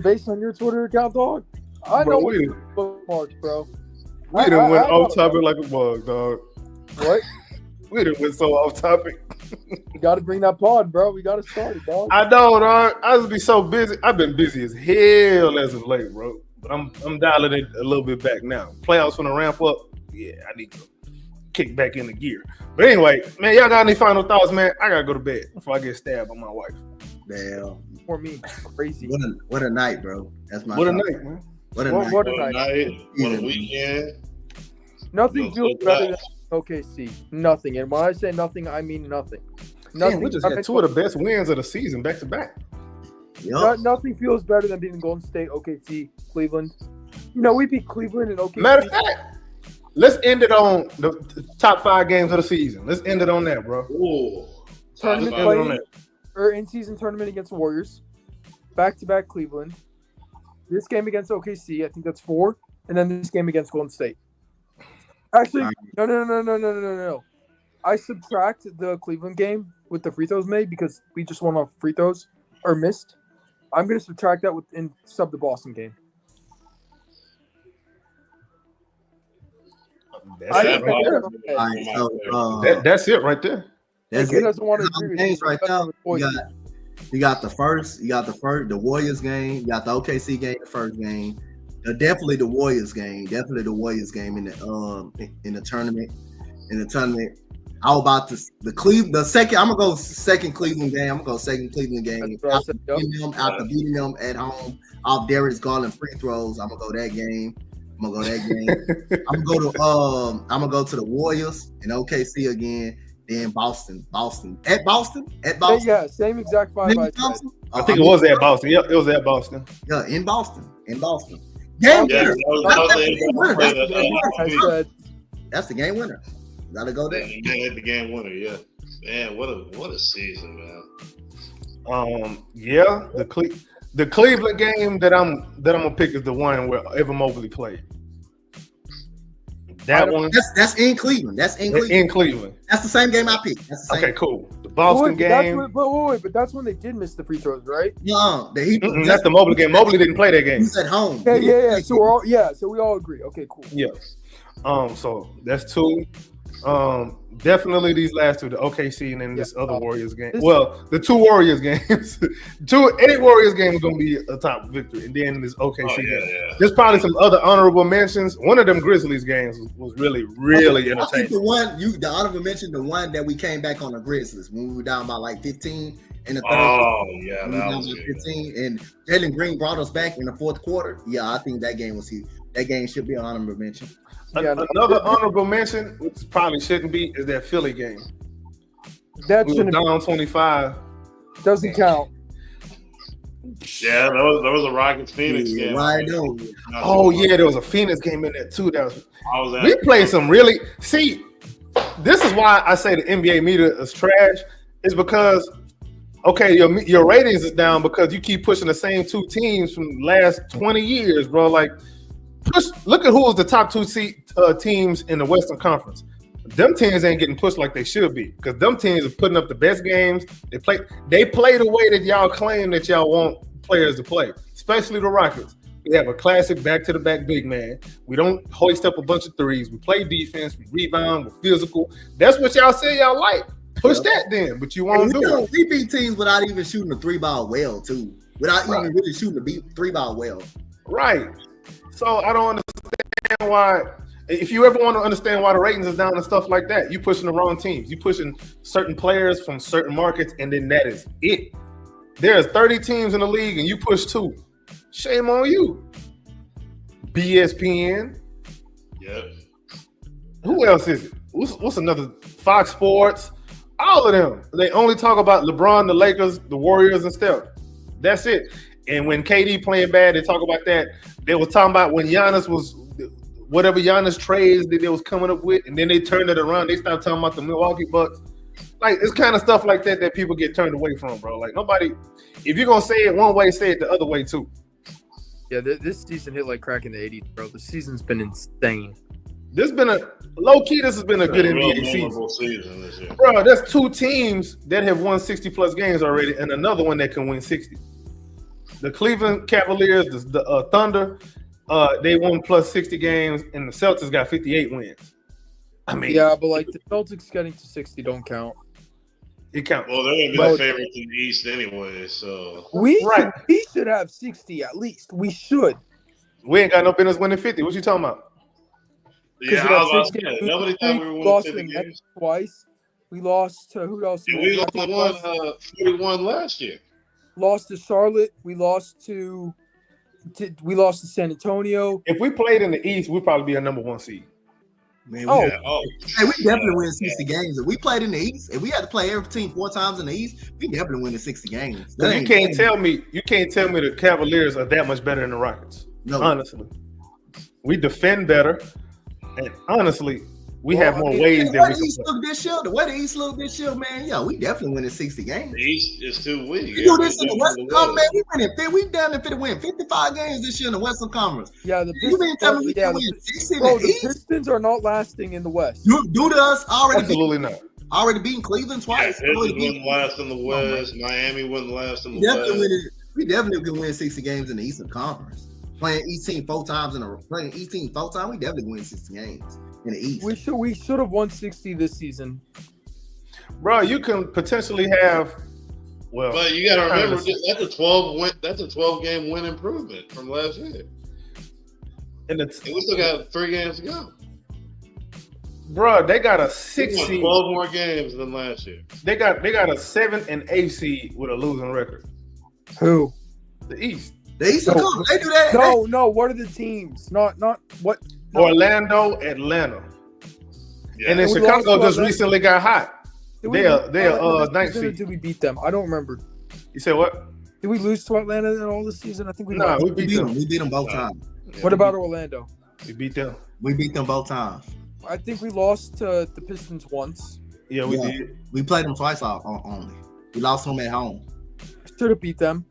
Based on your Twitter account, dog. I Bro, know bookmarks, bro. We done went off topic like a bug, dog. What? We done went so off topic. You got to bring that pod, bro. We got to start it, dog. I know, dog. I just be so busy. I've been busy as hell as of late, bro. But I'm dialing it a little bit back now. Playoffs gonna ramp up. Yeah, I need to kick back in the gear. But anyway, man, y'all got any final thoughts, man? I gotta go to bed before I get stabbed by my wife. Damn. For me, crazy. What a night, bro. That's my What a thought. night, man. What a What- night. what- What a night. What a weekend. Nothing Yo, feels so better bad. than OKC. Nothing. And when I say nothing, I mean nothing. Damn, we just had two of the best wins of the season back to back. Yup. Nothing feels better than beating Golden State, OKC, Cleveland. You know, we beat Cleveland and OKC. Matter of fact, let's end it on the top 5 games of the season. Let's end it on that, bro. Ooh. Tournament End it on play, that. or in-season tournament against the Warriors. Back-to-back Cleveland. This game against OKC, I think that's 4. And then this game against Golden State. Actually, no. I subtract the Cleveland game with the free throws made because we just won off free throws or missed. I'm going to subtract that and sub the Boston game. That's it, right there. All right, so That's it right there. that's He it. doesn't want to agree with Games me. right now. You got the first, the Warriors game. You got the OKC game, the first game. Definitely the Warriors game. Definitely the Warriors game in the tournament. In the tournament, how about the second? I'm gonna go second Cleveland game. I'm gonna go second Cleveland game. That's what I said, yep. After beating them at home off Darius Garland free throws, I'm gonna go that game. I'm gonna go to the Warriors and OKC again. Then Boston. At Boston. Yeah, same exact 5 I said. I think it was at Boston. Yep, it was at Boston. Yeah, in Boston. Game Yeah, winner. I said, That's the game winner. Gotta go there. Yeah, the game winner. Yeah, man, what a season, man. Yeah, the Cleveland game that I'm gonna pick is the one where Evan Mobley played. That one. That's in Cleveland. That's in Cleveland. In Cleveland. That's the same game I picked. That's the same. Okay, cool. The Boston game. but that's when they did miss the free throws, right? No, That's the Mobley game. Mobley didn't play that game. He's at home. Yeah. So we all agree. Okay, cool. Yeah. So that's two. Definitely these last two, the OKC and then this other Warriors game. Well, the two Warriors games, any Warriors game is going to be a top victory, and then this OKC game. Yeah. There's probably some other honorable mentions. One of them Grizzlies games was really entertaining. I think the honorable mention, the one that we came back on the Grizzlies when we were down by like 15 in the third. Oh yeah, that was 15, and Jalen Green brought us back in the fourth quarter. Yeah, I think that game should be an honorable mention. Another honorable mention, which probably shouldn't be, is that Philly game. That we were down 25. Doesn't count. Yeah, there was a Rockets Phoenix game. Right, no. Oh yeah, there was a Phoenix game in there too. We We played some really. See, this is why I say the NBA media is trash. Is because your ratings is down because you keep pushing the same two teams from the last 20 years, bro. Like, look at who was the top two teams in the Western Conference. Them teams ain't getting pushed like they should be because them teams are putting up the best games. They play the way that y'all claim that y'all want players to play, especially the Rockets. We have a classic back-to-the-back big man. We don't hoist up a bunch of threes. We play defense. We rebound. We're physical. That's what y'all say y'all like. Push that then, but you won't do it. We beat teams without even shooting a three-ball well, too. Without even really shooting a three-ball well. Right. So I don't understand why. If you ever want to understand why the ratings is down and stuff like that, you pushing the wrong teams. You pushing certain players from certain markets, and then that is it. There's 30 teams in the league, and you push 2. Shame on you. BSPN. Yep. Who else is it? What's another? Fox Sports. All of them. They only talk about LeBron, the Lakers, the Warriors, and Steph. That's it. And when KD playing bad, they talk about that. They was talking about when Giannis was whatever Giannis trades that they was coming up with, and then they turned it around. They started talking about the Milwaukee Bucks. Like, it's kind of stuff like that people get turned away from, bro. Like, nobody, if you're going to say it one way, say it the other way, too. Yeah, this season hit like crack in the 80s, bro. The season's been insane. This has been a good NBA season this year. Bro, there's 2 teams that have won 60-plus games already and another one that can win 60. The Cleveland Cavaliers, the Thunder, they won plus 60 games, and the Celtics got 58 wins. I mean, yeah, but like the Celtics getting to 60 don't count. It counts. Well, they're going to be the favorites in the East anyway, so. We should have 60 at least. We should. We ain't got no business winning 50. What you talking about? Yeah, nobody thought we were winning 50 games. Twice. We lost to who else? Yeah, we only won 41 last year. Lost to Charlotte. We lost to San Antonio. If we played in the East, we'd probably be a number 1 seed. Man, hey, we definitely win 60 games. If we played in the East, if we had to play every team 4 times in the East, we definitely win the 60 games. You can't tell me the Cavaliers are that much better than the Rockets. No. Honestly. We defend better, and honestly, we have more ways than we can play. The way the East look this year, man, yeah, we definitely winning 60 games. The East is too weak. We do this in the Western Conference, man. We down to win 55 games this year in the Western Conference. Yeah, the Pistons. You mean tell me we can win 60 in the East? Pistons are not lasting in the West. Due to us Absolutely not. Already beating Cleveland twice. Yeah, Pistons wouldn't last in the West. Miami wouldn't last in the West. We definitely can win 60 games in the Eastern Conference. Playing each team 4 times we definitely win 60 games in the East. We should have won 60 this season. Bro, you can potentially have but you gotta remember that's a 12-game win improvement from last year. And we still got 3 games to go. Bro, they got a 6 seed. 12 more games than last year. They got a 7th and 8th seed with a losing record. Who? The East. The East, they do that. No. What are the teams? Not what. No. Orlando, Atlanta, and then Chicago just recently got hot. They're 19. Did we beat them? I don't remember. You said what? Did we lose to Atlanta in all this season? I think we Nah, might. we We beat beat them. them. We beat them both times. Yeah, What about Orlando? we beat them? We beat them both times. I think we lost to the Pistons once. Yeah, we Yeah. did. We played them twice only. We lost them at home. Should have beat them.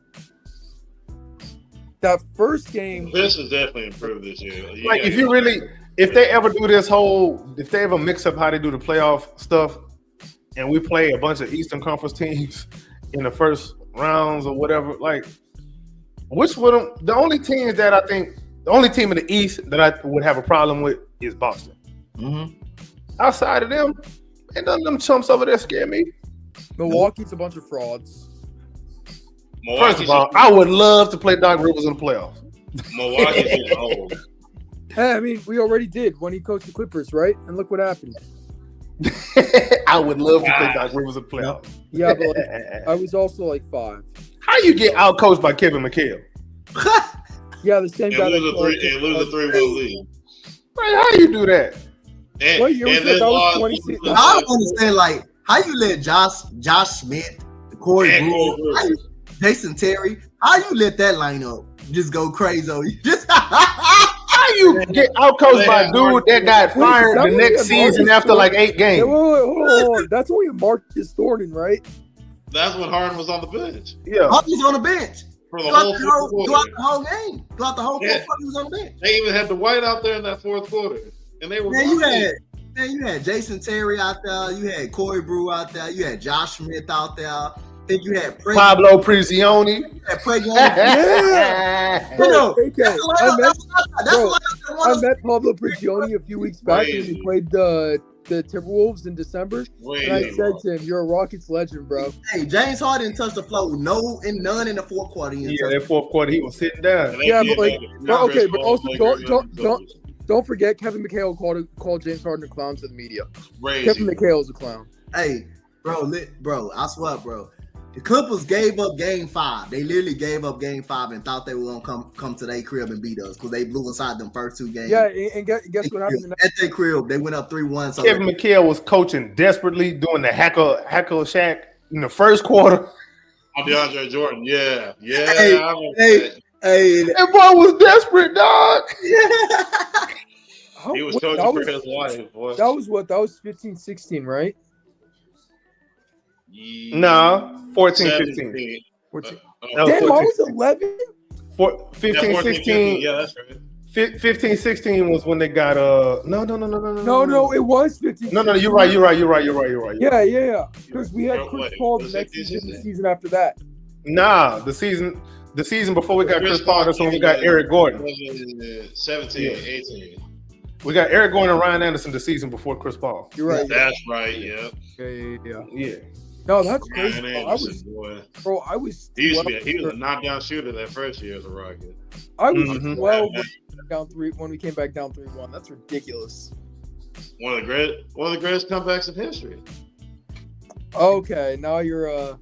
That first game, This has definitely improved this year. Like, if they ever do this if they ever mix up how they do the playoff stuff, and we play a bunch of Eastern Conference teams in the first rounds or whatever, like, which would the only teams that I think the only team in the East that I would have a problem with is Boston. Mm-hmm. Outside of them, and none of them chumps over there scare me. Milwaukee's a bunch of frauds. First of all, I would love to play Doc Rivers in the playoffs. Milwaukee's getting old. Hey, I mean, we already did when he coached the Clippers, right? And look what happened. I would love to play Doc Rivers in the playoffs. Yeah, but like, I was also like 5. How you get outcoached by Kevin McHale? Yeah, the same And guy. lose a 3-1 lead. Like, how you do that? And, What year was and that? then That was lost- 26. I don't understand, like, how you let Josh Smith, Corey And Brewer, Corey how you- Jason Terry, how you let that lineup just go crazy on you? Just How you get outcoached by a dude that got Wait, fired that the was next a season Marcus after like Thornton. 8 games? Hey, wait, hold on. That's only Marcus Thornton, right? That's when Harden was on the bench Yeah. Hunt was on the bench for the throughout whole the fourth whole, quarter. throughout the whole game. Throughout the whole Yeah. fourth quarter, he was on the bench. They even had the White out there in that fourth quarter, and they were. Man, you had Jason Terry out there. You had Corey Brewer out there. You had Josh Smith out there. Then you had Pablo Prigioni. Yeah. You know, Okay, that's the lineup I that's met Pablo Prigioni a few weeks back when Crazy. we played the Timberwolves in December, and I said to him, "You're a Rockets legend, bro." Hey, James Harden touched the floor. None in the fourth quarter. He didn't Yeah, touch that fourth quarter he was sitting down. Yeah, but like, okay, but also don't forget Kevin McHale called James Harden a clown to the media. Kevin McHale is a clown. Hey, bro, I swear, bro. The Clippers gave up Game 5. They literally gave up Game 5 and thought they were gonna come to their crib and beat us because they blew inside them first 2 games. Yeah, and guess what happened? At their crib, they went up 3-1. So Kevin McHale was coaching desperately, doing the hacker Shack in the first quarter. DeAndre Jordan, yeah. Hey, I remember hey. that. Hey, That boy was desperate, dog. He was What- coaching that for was- his life, boy. That was what? That was 15-16, right? Nah, 14-15. 14. That was Damn, I 14. was 11. 15-16. Yeah, that's right. 15-16 was when they got No, it was 15. No, you're right. Yeah. Because we had No Chris way. Paul It the was next 15, season, the 16. season after that. Nah, the season before we got Chris Paul, that's when we got Eric Gordon. 17, Yeah. 18. We got Eric Gordon and Ryan Anderson the season before Chris Paul. You're right. That's right, yeah. Yeah. Yeah. No, that's crazy. Ryan Bro. Anderson, boy. I was He 12. was a knockdown shooter that first year as a Rocket. I was Mhm. 12 down 3 when we came back down 3-1. That's ridiculous. One of the greatest comebacks in history. Okay, now you're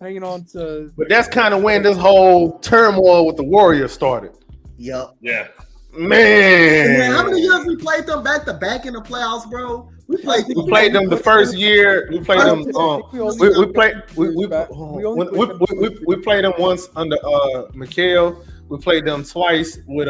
hanging on to. But that's kind of when this whole turmoil with the Warriors started. Yup. Yeah. Man, How many years we played them back to back in the playoffs, bro? We played them the first year. We played them. We played them once under McHale. We played them twice with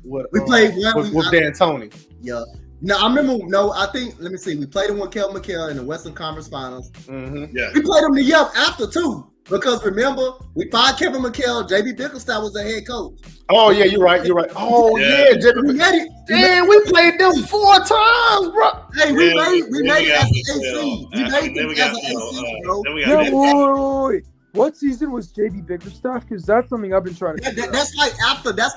We played one with D'Antoni. Yeah. No, I remember. No, I think. Let me see. We played them with Kel McHale in the Western Conference Finals. Mm-hmm. Yeah. We played them the year after too, because remember we fired Kevin McHale. JB Bickerstaff was the head coach. Oh yeah, you're right. Oh Yeah. yeah, We made it. damn, we played them 4 times, bro. Hey, we Yeah, made it as an AC. then We made we it got as an AC, then bro. we Yeah, got wait. What season was JB Bickerstaff? Because that's something I've been trying to. figure out. That's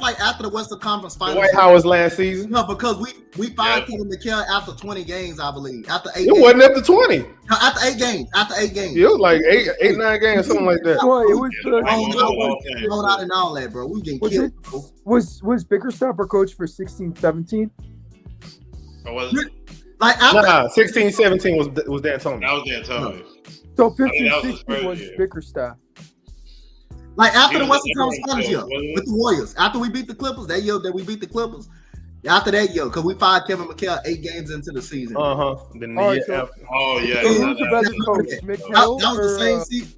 like after the Western Conference Finals. Dwight Howard's last season. No, because we fired Yeah. Kevin McHale after 20 games, I believe. After 8 It games. wasn't up to 20. No, after 8 games. After 8 games. It was like 9 games, something like that. Boy, it was Hold out and all that, bro. We getting Was killed, it- bro. was Bickerstaff our coach for 16-17? Or was it? Like after Nah, 16-17 was D'Antoni. That was D'Antoni. So that was his 15-16 first was year. Bickerstaff. Like after He the was Western the Conference Finals year wasn't it? with the Warriors, after we beat the Clippers, that year that we beat the Clippers, After that, yo, because we fired Kevin McHale 8 games into the season. Then the All right, year so- after. Oh yeah. So who's the better coach, That McHale was the same or season.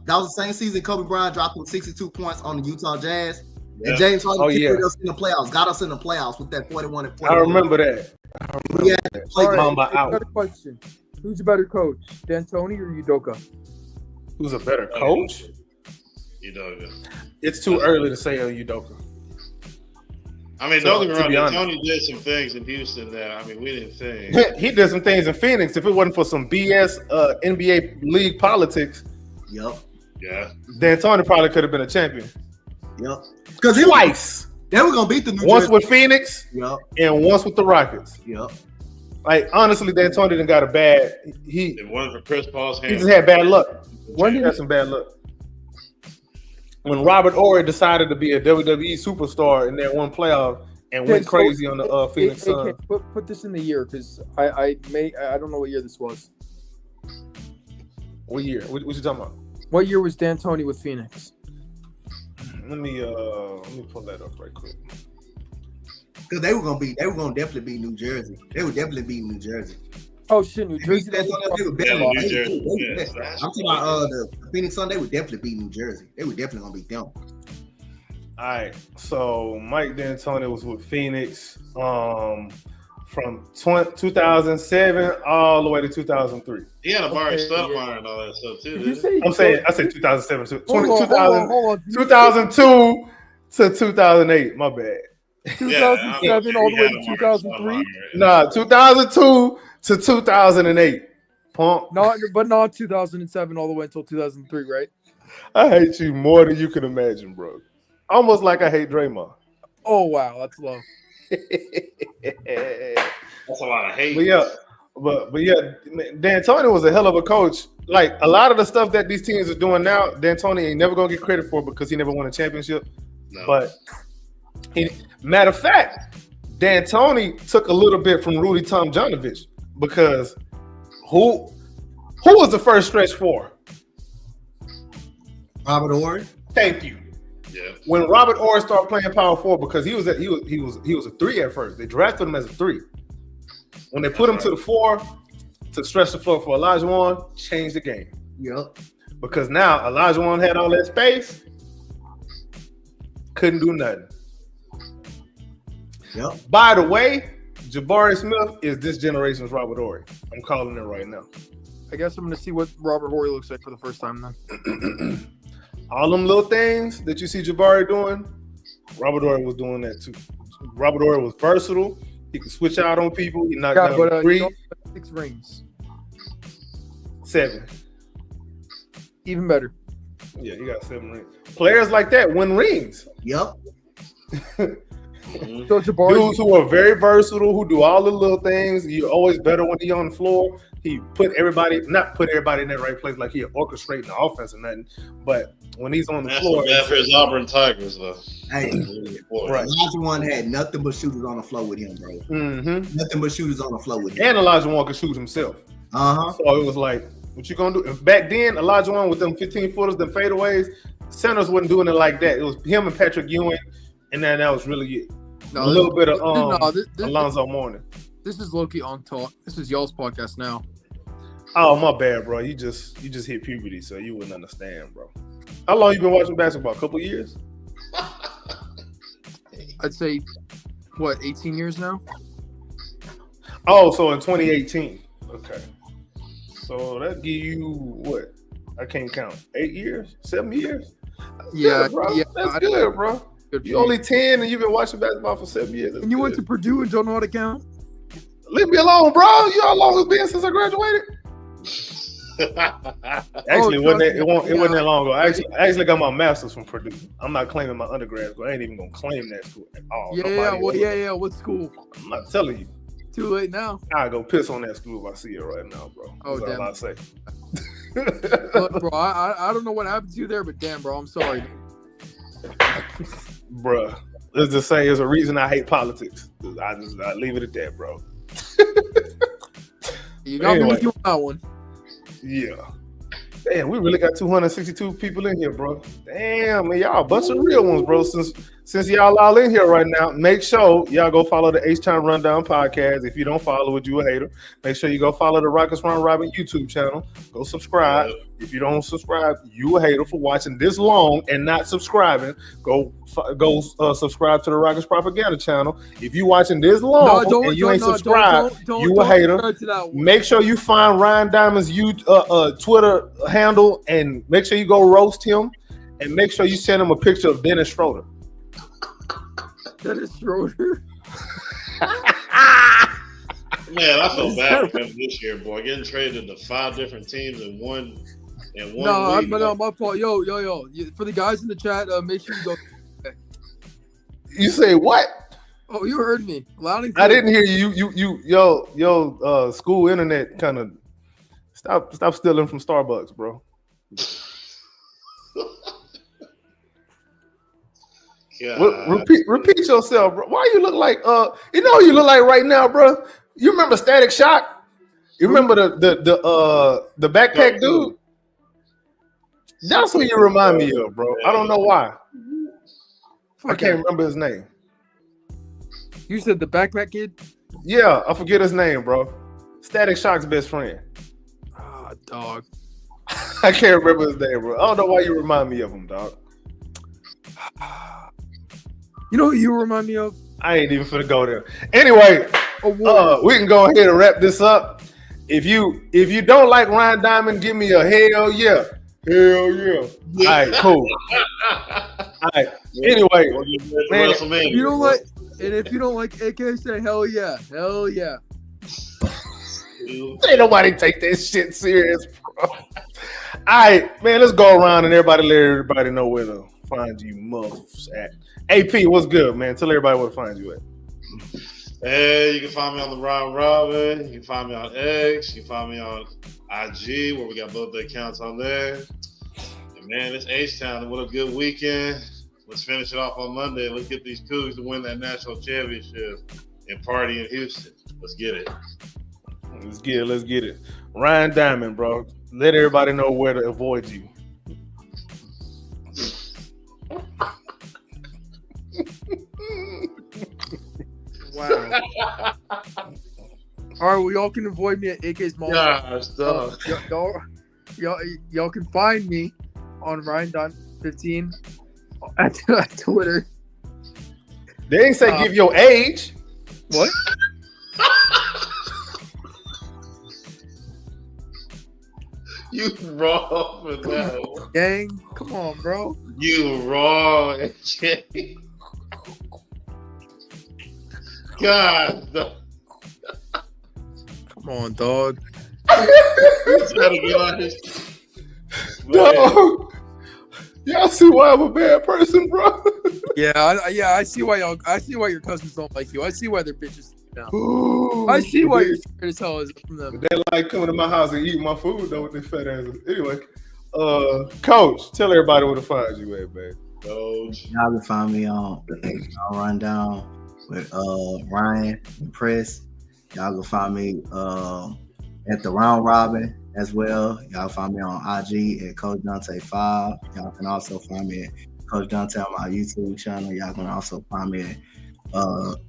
That was the same season Kobe Bryant dropped him 62 points on the Utah Jazz. Yeah. And James Harden Oh, yeah. carried us in the playoffs, got us in the playoffs with that 41 and 41. I remember that. We had to play All right, Mamba out. another question. Who's a better coach, D'Antoni or Udoka? Who's a better coach? You know. It's too early to say Udoka. I mean, So, don't get to me be wrong. honest- Tony did some things in Houston that I mean we didn't think. He did some things in Phoenix. If it wasn't for some BS NBA league politics, Yep. Yeah. D'Antoni probably could have been a champion Yep. Because twice. they were gonna beat the New Once Jersey. with Phoenix Yep. and once with the Rockets. Yep. Like honestly, D'Antoni didn't got a bad. He It wasn't for Chris Paul's he hand. just had bad luck. When He did had some bad luck. When Robert Horry decided to be a WWE superstar in that one playoff and went crazy on the Phoenix Suns. Put this in the year because I don't know what year this was. What year? What you talking about? What year was D'Antoni with Phoenix? Let me pull that up right quick. Because they were gonna definitely beat New Jersey. They would definitely beat New Jersey. Oh shit, New Jersey. They were better. Yeah, New They- Jersey. they- Yeah, they- that's I'm talking about the Phoenix Suns. They would definitely beat New Jersey. They were definitely gonna beat them. All right, so Mike D'Antoni was with Phoenix from 2007 all the way to 2003. He had a Barry Okay, Stoudemire yeah. and all that stuff too. Did you Didn't say? I said 2007 to Hold on, 2000 hold on. 2002 to 2008. My bad. he? 2007 all the way to He had a Barry 2003. Stoudemire. Nah, 2002 to 2008. Punk. But not 2007 all the way until 2003, right? I hate you more than you can imagine, bro. Almost like I hate Draymond. Oh wow, that's low. That's a lot of hate. But yeah, D'Antoni was a hell of a coach. Like a lot of the stuff that these teams are doing now, D'Antoni ain't never gonna get credit for because he never won a championship. No. But matter of fact, D'Antoni took a little bit from Rudy Tomjanovich because who was the first stretch four? Robert Horry. Thank you. yeah. When Robert Horry started playing power forward, because he was a three at first. They drafted him as a three. When they put him to the four to stretch the floor for Olajuwon, changed the game. Yep. Because now Olajuwon had all that space, couldn't do nothing. Yep. By the way, Jabari Smith is this generation's Robert Horry. I'm calling it right now. I guess I'm gonna see what Robert Horry looks like for the first time then. All them little things that you see Jabari doing, Robert Horry was doing that too. Robert Horry was versatile. He could switch out on people. He knocked Yeah, down but three, you know, 6 rings, 7. even better. Yeah, he got 7 rings. Players like that win rings. Yep. Mhm. So Jabari, Dudes who are very versatile, who do all the little things. You're always better when he's on the floor. He not put everybody in that right place like he orchestrating the offense or nothing. But when he's on the That's floor, what bad for his Auburn Tigers though. Hey, Boy. Right. Olajuwon had nothing but shooters on the floor with him, bro. mm-hmm. Nothing but shooters on the floor with him. And Olajuwon could shoot himself. Uh-huh. So it was like, what you gonna do? And back then, Olajuwon with them 15-footers, them fadeaways, centers wasn't doing it like that. It was him and Patrick Ewing, and then that was really it. no, A little bit of this, Alonzo Mourning. this is Loki on talk. This is y'all's podcast now. Oh, my bad, bro. You just hit puberty, so you wouldn't understand, bro. How long you been watching basketball? A couple years? I'd say, what, 18 years now? Oh, so in 2018. Okay. So that give you what? I can't count. 8 years? 7 years? That's Yeah, good, bro. yeah, That's I- good, bro. Good for You're only 10 and you've been watching basketball for 7 years. That's And you went to good. Purdue and don't know how to count? Leave me alone, bro. You know how long it's been since I graduated? Actually, it wasn't that long ago. I actually got my master's from Purdue. I'm not claiming my undergrad, so I ain't even gonna claim that school at all. Yeah. What school? I'm not telling you. Too late now. I go piss on that school if I see it right now, bro. Oh, That's damn. all I say. Look, bro, I don't know what happened to you there, but damn, bro, I'm sorry. Bruh, let's just say there's a reason I hate politics. I leave it at that, bro. You got me Anyway. with you on that one. Yeah. Damn, we really got 262 people in here, bro. Damn, man, y'all a bunch of real ones, bro. Since since y'all all in here right now, make sure y'all go follow the H-Town Rundown podcast. If you don't follow it, you a hater. Make sure you go follow the Rockets Round Robin YouTube channel. Go subscribe. If you don't subscribe, you a hater for watching this long and not subscribing. Go subscribe to the Rockets Propaganda channel. If you watching this long and you ain't subscribed, you a hater. Make sure you find Ryan Diamond's Twitter handle and make sure you go roast him. And make sure you send him a picture of Dennis Schroeder. Dennis Schroeder? Man, I feel bad for him this year, boy. Getting traded to 5 different teams in one week. No, my fault. Yo. For the guys in the chat, make sure you go. You say what? Oh, you heard me. Loud and clear. I didn't hear you. School internet kind of stop stealing from Starbucks, bro. Repeat yourself, bro. Why you look like you know what you look like right now, bro? You remember Static Shock? You remember the backpack dude? That's who you remind me of, bro. I don't know why. I can't remember his name. You said the backpack kid? Yeah, I forget his name, bro. Static Shock's best friend. Ah, dog. I can't remember his name, bro. I don't know why you remind me of him, dog. You know who you remind me of? I ain't even finna go there. Anyway, we can go ahead and wrap this up. If you don't like Ryan Diamond, give me a hell yeah. Hell yeah. All right, cool. All right. Anyway, man, if you don't like AK, say hell yeah. Hell yeah. Ain't nobody take that shit serious, bro. All right, man, let's go around and let everybody know where to find you muffs at. AP, what's good, man? Tell everybody where to find you at. Hey, you can find me on the Round Robin. You can find me on X. You can find me on IG, where we got both the accounts on there. And man, it's H-Town. What a good weekend. Let's finish it off on Monday. Let's get these Cougs to win that national championship and party in Houston. Let's get it. Let's get it. Ryan Diamond, bro. Let everybody know where to avoid you. Wow. All right, well, y'all can avoid me at AK's Mall. Gosh, dog. Y'all can find me on RyanDon15 at Twitter. They ain't say give your age. What? You wrong for that. Gang, come on, bro. You wrong, AJ. God, no. Come on, dog. He's trying to get on his. Dog. Y'all see why I'm a bad person, bro? I see why y'all. I see why your cousins don't like you. I see why they're bitches now. I see why you're scared as hell from them. They like coming to my house and eating my food though with their fat asses. Anyway, Coach, tell everybody where to find you at, man. Coach, y'all can find me on Rundown with Ryan and Press. Y'all can find me at the Round Robin as well. Y'all find me on IG at Coach Dante 5. Y'all can also find me at Coach Dante on my YouTube channel. Y'all can also find me at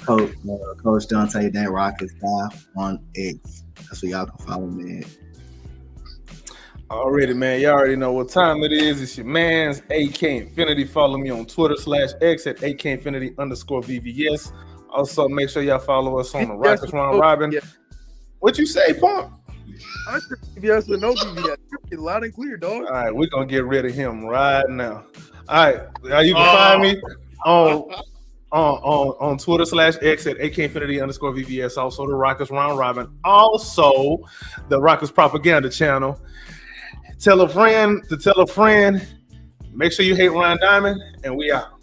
Coach Dante That Rockets guy on X. That's what y'all can follow me at. Already, man. Y'all already know what time it is. It's your man's AK Infinity. Follow me on Twitter/X at AK_VVS. Also, make sure y'all follow us on the Rockets Round Robin. Yeah. What you say, Pump? I said VVS with no VVS. You're loud and clear, dog. All right, we're gonna get rid of him right now. All right, you can find me on Twitter/X at AK_VVS. Also, the Rockets Round Robin. Also, the Rockets Propaganda channel. Tell a friend to tell a friend. Make sure you hate Ryan Diamond, and we out.